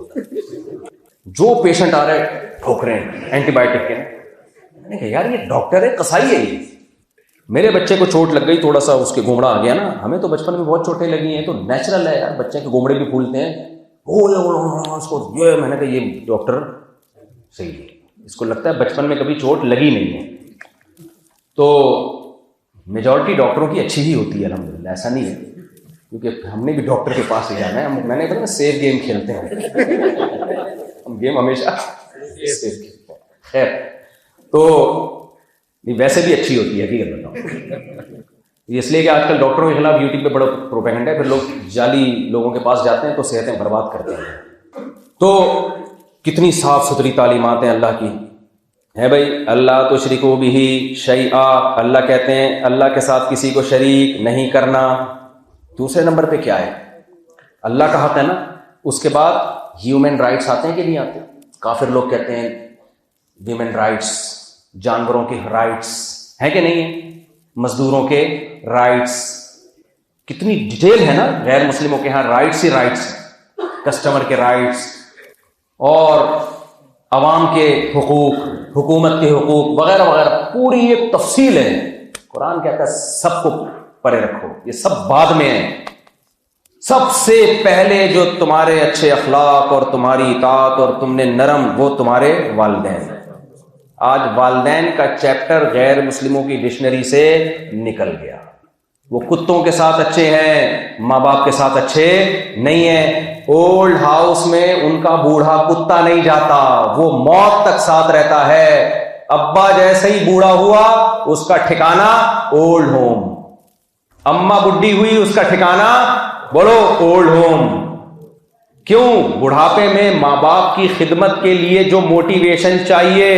جو پیشنٹ آ رہا ہے ٹھوک رہے ہیں اینٹی بایوٹک کے. میں نے کہا یار یہ ڈاکٹر ہے قصائی ہے یہ. میرے بچے کو چوٹ لگ گئی, تھوڑا سا اس کے گھومڑا آ گیا نا. ہمیں تو بچپن میں بہت چوٹیں لگی ہیں, تو نیچرل ہے یار, بچے کے گھومڑے بھی پھولتے ہیں. اس کو یہ میں نے کہا یہ ڈاکٹر صحیح ہے, اس کو لگتا ہے بچپن میں کبھی چوٹ لگی نہیں ہے. تو میجورٹی ڈاکٹروں کی اچھی ہی ہوتی ہے الحمدللہ, ایسا نہیں ہے, کیونکہ ہم نے بھی ڈاکٹر کے پاس ہی جانا ہے. میں نے کہا سیف گیم کھیلتے ہیں ہم, گیم ہمیشہ سیف کھیلتے ہیں. خیر تو ویسے بھی اچھی ہوتی ہے حقیقت بتاؤں, اس لیے کہ آج کل ڈاکٹروں کے خلاف یوٹیوب پہ بڑا پروپیگنڈا ہے, پھر لوگ جعلی لوگوں کے پاس جاتے ہیں تو صحتیں برباد کرتے ہیں. تو کتنی صاف ستھری تعلیمات ہیں اللہ کی ہے بھائی. اللہ تشرکوا بہ شیئا, اللہ کہتے ہیں اللہ کے ساتھ کسی کو شریک نہیں کرنا. دوسرے نمبر پہ کیا ہے, اللہ کا حق ہے نا. اس کے بعد ہیومن رائٹس آتے ہیں کہ نہیں آتے. کافر لوگ کہتے ہیں ہیومن رائٹس, جانوروں کے رائٹس ہیں کہ نہیں ہیں, مزدوروں کے رائٹس. کتنی ڈیٹیل ہے نا, غیر مسلموں کے ہاں رائٹس ہی رائٹس, کسٹمر کے رائٹس اور عوام کے حقوق, حکومت کے حقوق وغیرہ وغیرہ, پوری ایک تفصیل ہے. قرآن کہتا ہے سب کو پرے رکھو, یہ سب بعد میں ہے. سب سے پہلے جو تمہارے اچھے اخلاق اور تمہاری اطاعت اور تم نے نرم, وہ تمہارے والدین. آج والدین کا چیپٹر غیر مسلموں کی ڈکشنری سے نکل گیا. وہ کتوں کے ساتھ اچھے ہیں, ماں باپ کے ساتھ اچھے نہیں ہیں. اولڈ ہاؤس میں ان کا بوڑھا کتا نہیں جاتا, وہ موت تک ساتھ رہتا ہے. ابا جیسے ہی بوڑھا ہوا اس کا ٹھکانہ اولڈ ہوم, اماں بڈھی ہوئی اس کا ٹھکانہ بولو اولڈ ہوم. کیوں؟ بڑھاپے میں ماں باپ کی خدمت کے لیے جو موٹیویشن چاہیے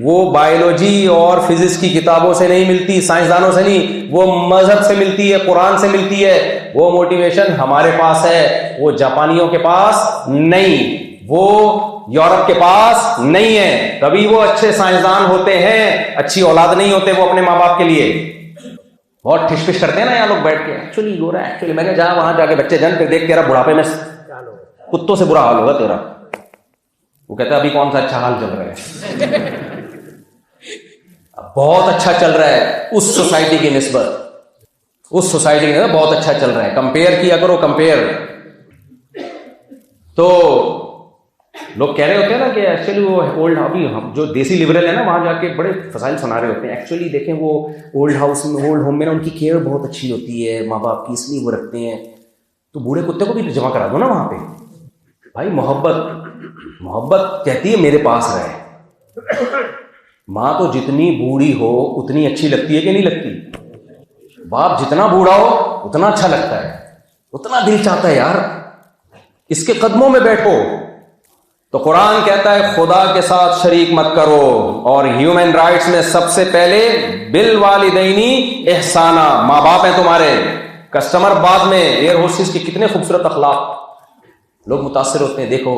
وہ بایولوجی اور فزکس کی کتابوں سے نہیں ملتی, سائنسدانوں سے نہیں, وہ مذہب سے ملتی ہے, قرآن سے ملتی ہے. وہ موٹیویشن ہمارے پاس ہے, وہ جاپانیوں کے پاس نہیں, وہ یورپ کے پاس نہیں ہے. کبھی وہ اچھے سائنسدان ہوتے ہیں, اچھی اولاد نہیں ہوتے وہ اپنے ماں باپ کے لیے. بہت ٹھش پش کرتے ہیں نا یہاں لوگ بیٹھ کے, ایکچولی ہو رہا ہے ایکچولی. میں نے جا وہاں جا کے بچے جن پہ دیکھ تیرا بڑھاپے میں کتوں سے برا حال ہوگا تیرا. وہ کہتا ہے ابھی کون سا اچھا حال چل رہا ہے, بہت اچھا چل رہا ہے اس سوسائٹی کی نسبت, اس سوسائٹی کی نسبت بہت اچھا چل رہا ہے. کمپیئر کیا کرو, کمپیئر. تو لوگ کہہ رہے ہوتے ہیں نا کہ ایکچولی وہ اولڈ, ابھی ہم جو دیسی لبرل ہیں نا وہاں جا کے بڑے فضائل سنا رہے ہوتے ہیں. ایکچولی دیکھیں وہ اولڈ ہاؤس میں, اولڈ ہوم میں نا ان کی کیئر بہت اچھی ہوتی ہے ماں باپ کی, اس لیے وہ رکھتے ہیں. تو بوڑھے کتے کو بھی جمع کرا دو نا وہاں پہ. بھائی محبت کہتی ہے میرے پاس رہے. ماں تو جتنی بوڑھی ہو اتنی اچھی لگتی ہے کہ نہیں لگتی. باپ جتنا بوڑھا ہو اتنا اچھا لگتا ہے, اتنا دل چاہتا ہے یار اس کے قدموں میں بیٹھو. تو قرآن کہتا ہے خدا کے ساتھ شریک مت کرو. اور ہیومن رائٹس میں سب سے پہلے بالوالدینی احسانہ, ماں باپ ہیں تمہارے, کسٹمر بعد میں. ایئر ہوسٹس کے کتنے خوبصورت اخلاق, لوگ متاثر ہوتے ہیں. دیکھو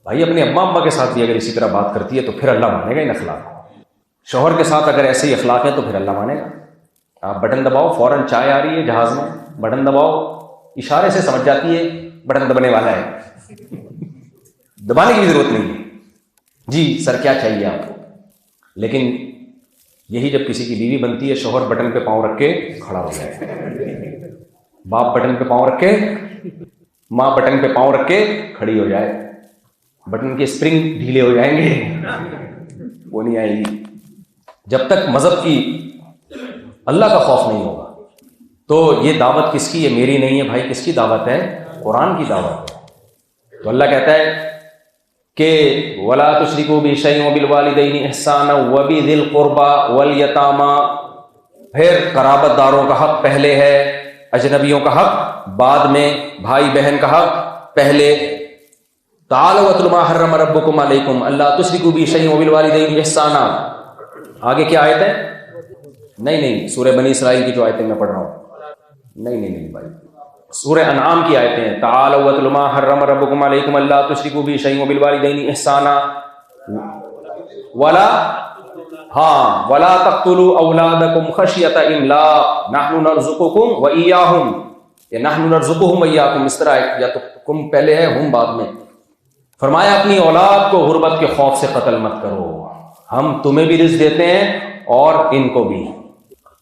بھائی اپنے ابا کے ساتھ بھی اگر اسی طرح بات کرتی ہے تو پھر اللہ مانے گا ان اخلاق کو. شوہر کے ساتھ اگر ایسے ہی اخلاق ہیں تو پھر اللہ مانے گا. آپ بٹن دباؤ, فوراً چائے آ رہی ہے جہاز میں, بٹن دباؤ, اشارے سے سمجھ جاتی ہے بٹن دبنے والا ہے, دبانے کی ضرورت نہیں ہے. جی سر کیا چاہیے آپ کو. لیکن یہی جب کسی کی بیوی بنتی ہے, شوہر بٹن پہ پاؤں رکھ کے کھڑا ہو جائے, باپ بٹن پہ پاؤں رکھ کے, ماں بٹن پہ پاؤں رکھ کے کھڑی ہو جائے, بٹن کے اسپرنگ ڈھیلے ہو جائیں گے, وہ نہیں آئے گی جب تک مذہب کی اللہ کا خوف نہیں ہوگا. تو یہ دعوت کس کی ہے؟ میری نہیں ہے بھائی. کس کی دعوت ہے؟ قرآن کی دعوت ہے. تو اللہ کہتا ہے کہ وَلَا تُشْرِكُوا بِهِ شَيْئًا وَبِالْوَالِدَيْنِ إِحْسَانًا وَبِذِي الْقُرْبَى وَالْيَتَامَى. پھر قرابت داروں کا حق پہلے ہے, اجنبیوں کا حق بعد میں, بھائی بہن کا حق پہلے. تعالوا واتلوا ما حرم ربكم عليكم الا تشركوا به شيئا وبالوالدين احسانا. آگے کیا آیت ہے؟ نہیں سورہ بنی اسرائیل کی جو آیتیں میں پڑھ رہا ہوں، نہیں بھائی، سورہ انعام کی آیتیں ہیں. تعالوا واتلوا ما حرم ربکم علیکم الا تشرکوا به شیئا وبالوالدین احسانا ولا تقتلوا اولادکم خشیۃ املاق نحن نرزقکم وایاہم، یا نحن نرزقہم وایاکم، اس طرح یا تو کم پہلے ہے ہم بعد میں. فرمایا اپنی اولاد کو غربت کے خوف سے قتل مت کرو، ہم تمہیں بھی رزق دیتے ہیں اور ان کو بھی.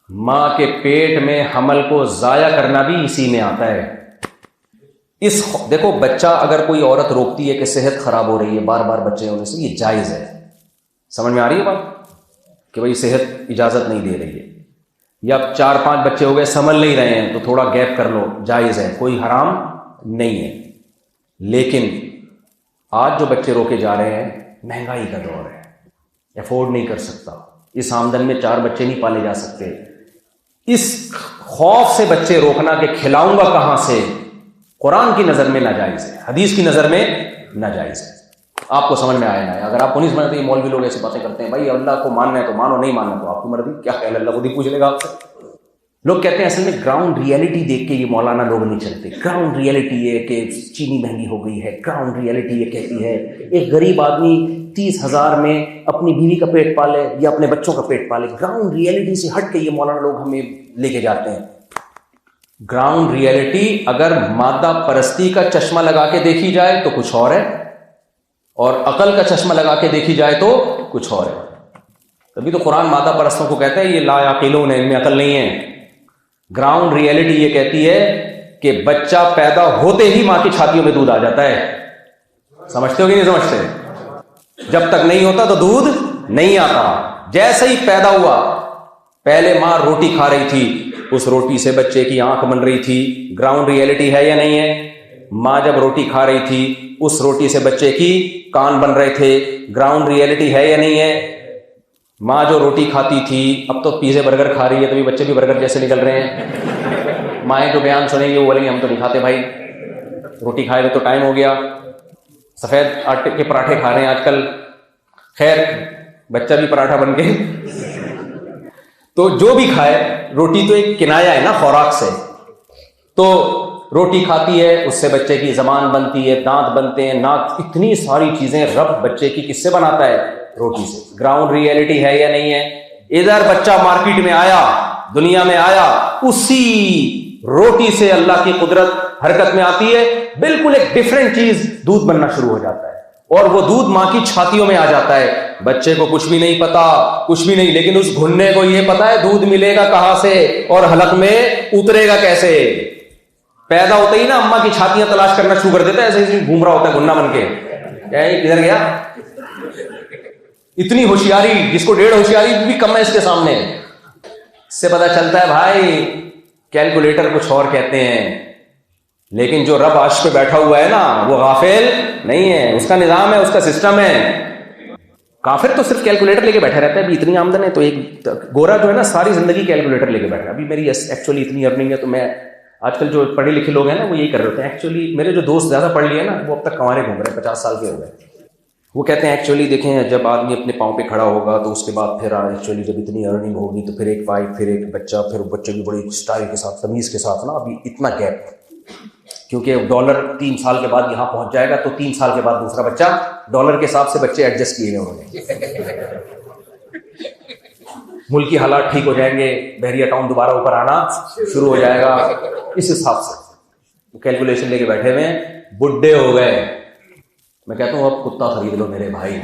ماں کے پیٹ میں حمل کو ضائع کرنا بھی اسی میں آتا ہے. دیکھو بچہ اگر کوئی عورت روکتی ہے کہ صحت خراب ہو رہی ہے بار بار بچے ہونے سے، یہ جائز ہے. سمجھ میں آ رہی ہے بات کہ بھائی صحت اجازت نہیں دے رہی ہے، یا 4-5 بچے ہو گئے سنبھل نہیں رہے ہیں تو تھوڑا گیپ کر لو، جائز ہے، کوئی حرام نہیں ہے. لیکن آج جو بچے روکے جا رہے ہیں، مہنگائی کا دور ہے، افورڈ نہیں کر سکتا، اس آمدن میں 4 بچے نہیں پالے جا سکتے. اس خوف سے بچے روکنا کہ کھلاؤں گا کہاں سے، قرآن کی نظر میں ناجائز ہے، حدیث کی نظر میں ناجائز ہے. آپ کو سمجھ میں آیا نہ آیا. اگر آپ کو نہیں سمجھتے، یہ مولوی لوگ ایسی باتیں کرتے ہیں، بھائی اللہ کو ماننا ہے تو مانو، نہیں ماننا تو آپ کی مرضی، کیا خیال اللہ خود ہی پوچھ لے گا آپ سے. لوگ کہتے ہیں اصل میں گراؤنڈ ریئلٹی دیکھ کے یہ مولانا لوگ نہیں چلتے. گراؤنڈ ریئلٹی یہ کہ چینی مہنگی ہو گئی ہے، گراؤنڈ ریئلٹی یہ کہتی ہے ایک غریب آدمی 30,000 میں اپنی بیوی کا پیٹ پالے یا اپنے بچوں کا پیٹ پالے. گراؤنڈ ریئلٹی سے ہٹ کے یہ مولانا لوگ ہمیں لے کے جاتے ہیں. گراؤنڈ ریئلٹی اگر مادہ پرستی کا چشمہ لگا کے دیکھی جائے تو کچھ اور ہے، اور عقل کا چشمہ لگا کے دیکھی جائے تو کچھ اور ہے. تبھی تو قرآن مادہ پرستوں کو کہتا ہے یہ لا یعقلون، ان میں عقل نہیں ہے. گراؤنڈ ریئلٹی یہ کہتی ہے کہ بچہ پیدا ہوتے ہی ماں کی چھاتیوں میں دودھ آ جاتا ہے. سمجھتے ہو کہ نہیں سمجھتے؟ جب تک نہیں ہوتا تو دودھ نہیں آتا. جیسے ہی پیدا ہوا، پہلے ماں روٹی کھا رہی تھی، اس روٹی سے بچے کی آنکھ بن رہی تھی. گراؤنڈ ریئلٹی ہے یا نہیں ہے؟ ماں جب روٹی کھا رہی تھی، اس روٹی سے بچے کی کان بن رہے تھے. گراؤنڈ ریئلٹی ہے یا نہیں ہے؟ ماں جو روٹی کھاتی تھی، اب تو پیزے برگر کھا رہی ہے، تو بھی بچے بھی برگر جیسے نکل رہے ہیں. مائیں جو بیان سنیں گے وہ بولیں گے ہم تو نہیں کھاتے بھائی، روٹی کھائے ہوئے تو ٹائم ہو گیا. سفید آٹے کے پراٹھے کھا رہے ہیں آج کل. خیر، بچہ بھی پراٹھا بن کے تو جو بھی کھائے، روٹی تو ایک کنایا ہے نا خوراک سے. تو روٹی کھاتی ہے، اس سے بچے کی زبان بنتی ہے، دانت بنتے ہیں، ناک، اتنی ساری چیزیں رب بچے کی کس سے بناتا ہے؟ روٹی سے. گراؤنڈ ریئلٹی ہے یا نہیں ہے؟ ادھر بچہ مارکیٹ میں آیا، دنیا میں آیا، اسی روٹی سے اللہ کی قدرت حرکت میں آتی ہے، بالکل ایک ڈیفرنٹ چیز دودھ بننا شروع ہو جاتا ہے، اور وہ دودھ ماں کی چھاتیوں میں آ جاتا ہے. بچے کو کچھ بھی نہیں پتا، کچھ بھی نہیں، لیکن اس گھننے کو یہ پتا ہے دودھ ملے گا کہاں سے اور حلق میں اترے گا کیسے. پیدا ہوتے ہی نا اماں کی چھاتیاں تلاش کرنا شروع کر دیتا ہے، ایسے ہی گھوم رہا ہوتا ہے گھنا بن کے، کدھر گیا. اتنی ہوشیاری، جس کو 1.5 ہوشیاری بھی کم ہے اس کے سامنے. اس سے پتا چلتا ہے بھائی کیلکولیٹر کچھ اور کہتے ہیں، لیکن جو رب عرش پہ بیٹھا ہوا ہے نا وہ غافل نہیں ہے. اس کا نظام ہے، اس کا سسٹم ہے. کافر تو صرف کیلکولیٹر لے کے بیٹھا رہتا ہے. ابھی اتنی آمدن ہے تو ایک گورا جو ہے نا ساری زندگی کیلکولیٹر لے کے بیٹھا ہے. ابھی میری ایکچولی اتنی ارننگ ہے، تو میں آج کل جو پڑھے لکھے لوگ ہیں نا وہ یہی کر رہے ہوتے ہیں. ایکچولی میرے جو دوست زیادہ پڑھ لیے نا وہ اب تک کنوارے گھوم رہے ہیں، 50 سال کے ہو گئے. وہ کہتے ہیں ایکچولی دیکھیں جب آدمی اپنے پاؤں پہ کھڑا ہوگا تو اس کے بعد پھر ایکچولی جب اتنی ارننگ ہوگی تو پھر ایک وائف، پھر ایک بچہ، پھر بچے کی بڑی اسٹائل کے ساتھ، تمیز کے ساتھ نا. ابھی اتنا گیپ، کیونکہ ڈالر 3 سال کے بعد یہاں پہنچ جائے گا تو 3 سال کے بعد دوسرا بچہ. ڈالر کے حساب سے بچے ایڈجسٹ کیے گئے ہوں گے، ملکی حالات ٹھیک ہو جائیں گے، بحریہ ٹاؤن دوبارہ اوپر آنا شروع ہو جائے گا. اس حساب سے کیلکولیشن لے کے بیٹھے ہوئے ہیں. بڈھے ہو گئے، میں کہتا ہوں اب کتا خرید لو میرے بھائی.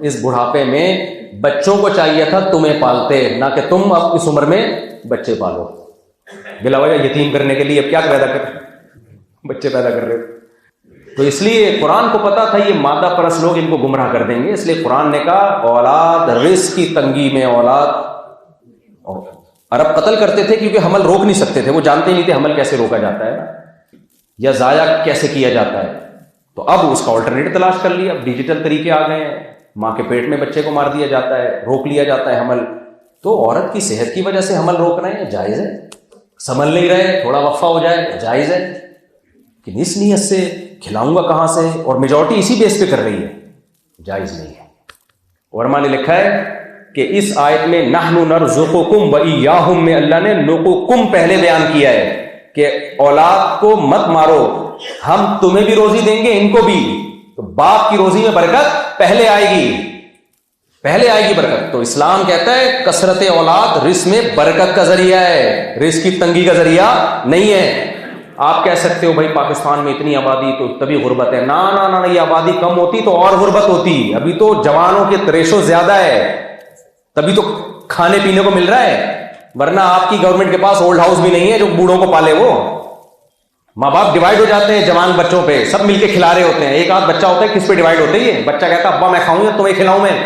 اس بڑھاپے میں بچوں کو چاہیے تھا تمہیں پالتے، نہ کہ تم اب اس عمر میں بچے پالو. بلا وجہ یتیم کرنے کے لیے اب کیا پیدا کر بچے پیدا کر رہے ہو. تو اس لیے قرآن کو پتا تھا یہ مادہ پرست لوگ ان کو گمراہ کر دیں گے، اس لیے قرآن نے کہا اولاد رزق کی تنگی میں اولاد. عرب قتل کرتے تھے کیونکہ حمل روک نہیں سکتے تھے، وہ جانتے نہیں تھے حمل کیسے روکا جاتا ہے یا ضائع کیسے کیا جاتا ہے. تو اب اس کا آلٹرنیٹ تلاش کر لیا. اب ڈیجیٹل طریقے آ گئے ہیں، ماں کے پیٹ میں بچے کو مار دیا جاتا ہے، روک لیا جاتا ہے حمل. تو عورت کی صحت کی وجہ سے حمل روکنا ہے جائز ہے. سنبھل نہیں رہے، تھوڑا وقفہ ہو جائے جائز ہے، کہ اس نیت سے کھلاؤں گا کہاں سے، اور میجورٹی اسی بیس پہ کر رہی ہے، جائز نہیں ہے. ورما نے لکھا ہے کہ اس آیت میں نحن نرزقکم وإیاہم میں اللہ نے نقکم پہلے بیان کیا ہے کہ اولاد کو مت مارو، ہم تمہیں بھی روزی دیں گے، ان کو بھی. تو باپ کی روزی میں برکت پہلے آئے گی برکت. تو اسلام کہتا ہے کثرت اولاد رزق میں برکت کا ذریعہ ہے، رزق کی تنگی کا ذریعہ نہیں ہے. آپ کہہ سکتے ہو بھائی پاکستان میں اتنی آبادی تو تبھی غربت ہے. نا یہ آبادی کم ہوتی تو اور غربت ہوتی. ابھی تو جوانوں کے ریشو زیادہ ہے، تبھی تو کھانے پینے کو مل رہا ہے. ورنہ آپ کی گورنمنٹ کے پاس اولڈ ہاؤس بھی نہیں ہے جو بوڑھوں کو پالے. وہ ماں باپ ڈیوائیڈ ہو جاتے ہیں جوان بچوں پہ، سب مل کے کھلا رہے ہوتے ہیں. ایک آدھ بچہ ہوتا ہے، کس پہ ڈیوائیڈ ہوتے ہیں؟ یہ بچہ کہتا ہے ابا میں کھاؤں یا تمہیں کھلاؤں میں.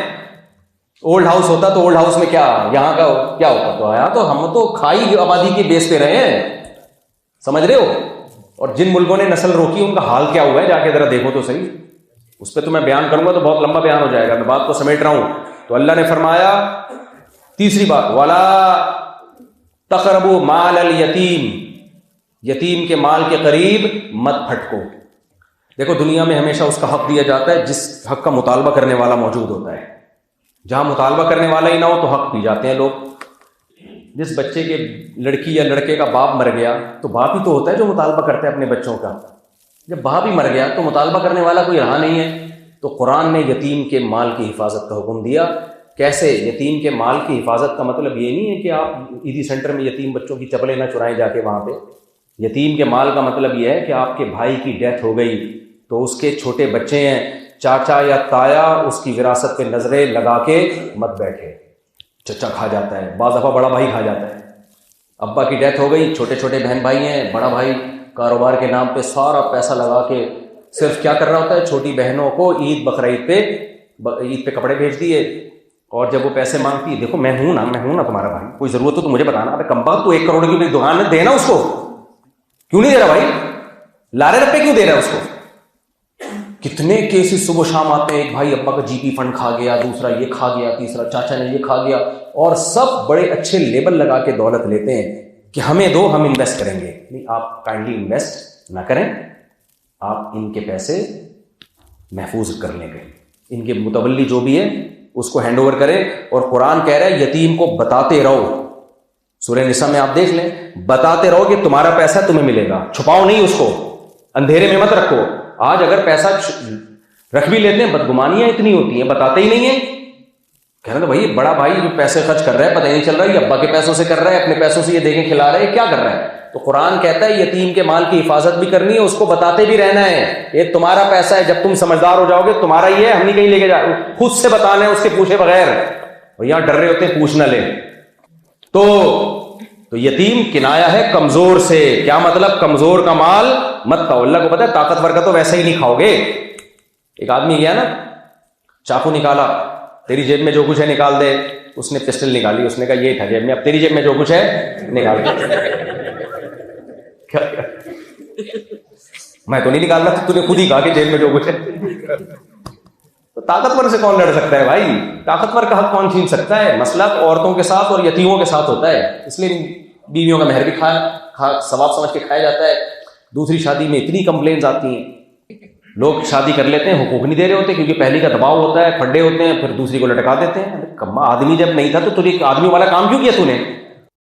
اولڈ ہاؤس ہوتا تو اولڈ ہاؤس میں کیا یہاں کا کیا ہوتا؟ تو آیا تو ہم تو کھائی آبادی کے بیس پہ رہے ہیں، سمجھ رہے ہو. اور جن ملکوں نے نسل روکی ان کا حال کیا ہوا ہے جا کے ذرا دیکھو تو صحیح. اس پہ تو میں بیان کروں گا تو بہت لمبا بیان ہو جائے گا، میں بات کو سمیٹ رہا ہوں. تو اللہ نے فرمایا تیسری بات، ولا تقربوا مال الیتیم، یتیم کے مال کے قریب مت پھٹکو. دیکھو دنیا میں ہمیشہ اس کا حق دیا جاتا ہے جس حق کا مطالبہ کرنے والا موجود ہوتا ہے. جہاں مطالبہ کرنے والا ہی نہ ہو تو حق پی جاتے ہیں لوگ. جس بچے کے لڑکی یا لڑکے کا باپ مر گیا تو باپ ہی تو ہوتا ہے جو مطالبہ کرتا ہے اپنے بچوں کا. جب باپ ہی مر گیا تو مطالبہ کرنے والا کوئی رہا نہیں ہے. تو قرآن نے یتیم کے مال کی حفاظت کا حکم دیا. کیسے؟ یتیم کے مال کی حفاظت کا مطلب یہ نہیں ہے کہ آپ عیدی سینٹر میں یتیم بچوں کی چپلیں نہ چرائیں جا کے وہاں پہ. یتیم کے مال کا مطلب یہ ہے کہ آپ کے بھائی کی ڈیتھ ہو گئی تو اس کے چھوٹے بچے ہیں، چاچا یا تایا اس کی وراثت پہ نظریں لگا کے مت بیٹھے. چچا کھا جاتا ہے، بعض دفعہ بڑا بھائی کھا جاتا ہے. ابا کی ڈیتھ ہو گئی، چھوٹے چھوٹے بہن بھائی ہیں، بڑا بھائی کاروبار کے نام پہ سارا پیسہ لگا کے صرف کیا کر رہا ہوتا ہے، چھوٹی بہنوں کو عید بقرعید پہ کپڑے بھیج دیے. اور جب وہ پیسے مانگتی ہے، دیکھو میں ہوں نا تمہارا بھائی، کوئی ضرورت ہو تو مجھے بتانا. ارے کمبا تو 1 کروڑ کی دکان میں دینا اس کو، کیوں نہیں دے رہا بھائی؟ لارے رپے کیوں دے رہا ہے اس کو؟ کتنے کیسز صبح شام آتے ہیں، ایک بھائی ابا کا جی پی فنڈ کھا گیا، دوسرا یہ کھا گیا، تیسرا چاچا نے یہ کھا گیا. اور سب بڑے اچھے لیبل لگا کے دولت لیتے ہیں کہ ہمیں دو، ہم انویسٹ کریں گے. نہیں، آپ کائنڈلی انویسٹ نہ کریں، آپ ان کے پیسے محفوظ کر لیں گے. ان کے متولی جو بھی ہے اس کو ہینڈ اوور کریں. اور قرآن کہہ رہا ہے یتیم کو بتاتے رہو. سورہ نساء میں آپ دیکھ لیں، بتاتے رہو کہ تمہارا پیسہ تمہیں ملے گا. چھپاؤ نہیں اس کو، اندھیرے میں مت رکھو. آج اگر پیسہ رکھ بھی لیتے ہیں بدگمانیاں اتنی ہوتی ہیں، بتاتے ہی نہیں ہیں. کہہ رہے بھائی بڑا بھائی جو پیسے خرچ کر رہا ہے پتہ نہیں چل رہا ہے، یہ ابا کے پیسوں سے کر رہا ہے، اپنے پیسوں سے یہ دے کے کھلا رہا ہے، کیا کر رہا ہے؟ تو قرآن کہتا ہے یتیم کے مال کی حفاظت بھی کرنی ہے، اس کو بتاتے بھی رہنا ہے. یہ تمہارا پیسہ ہے، جب تم سمجھدار ہو جاؤ گے تمہارا ہی ہے، ہم نہیں کہیں لے کے جا. خود سے بتانا ہے اس کے پوچھے بغیر. اور یہاں ڈر رہے ہوتے ہیں پوچھ نہ لیں. تو یتیم کنایا ہے کمزور سے. کیا مطلب؟ کمزور کا مال مت کھاؤ. اللہ کو پتا ہے طاقتور کا تو ویسا ہی نہیں کھاؤ گے. ایک آدمی گیا نا، چاقو نکالا، تیری جیب میں جو کچھ ہے نکال دے. اس نے پسٹل نکالی، اس نے کہا یہ تھا جیب میں، اب تیری جیب میں جو کچھ ہے نکال دے. میں تو نہیں نکال رہا، تو نے خود ہی کہا کہ جیب میں جو کچھ ہے. تو طاقتور سے کون لڑ سکتا ہے بھائی؟ طاقتور کا حق کون چھین سکتا ہے؟ مسئلہ عورتوں کے ساتھ اور یتیموں کے ساتھ ہوتا ہے. اس لیے بیویوں کا مہر بھی ثواب سمجھ کے کھایا جاتا ہے. دوسری شادی میں اتنی کمپلینز آتی ہیں، لوگ شادی کر لیتے ہیں، حقوق نہیں دے رہے ہوتے کیونکہ پہلی کا دباؤ ہوتا ہے، پھڈے ہوتے ہیں، پھر دوسری کو لٹکا دیتے ہیں. کما آدمی جب نہیں تھا تو تجھے آدمی والا کام کیوں کیا تو نے؟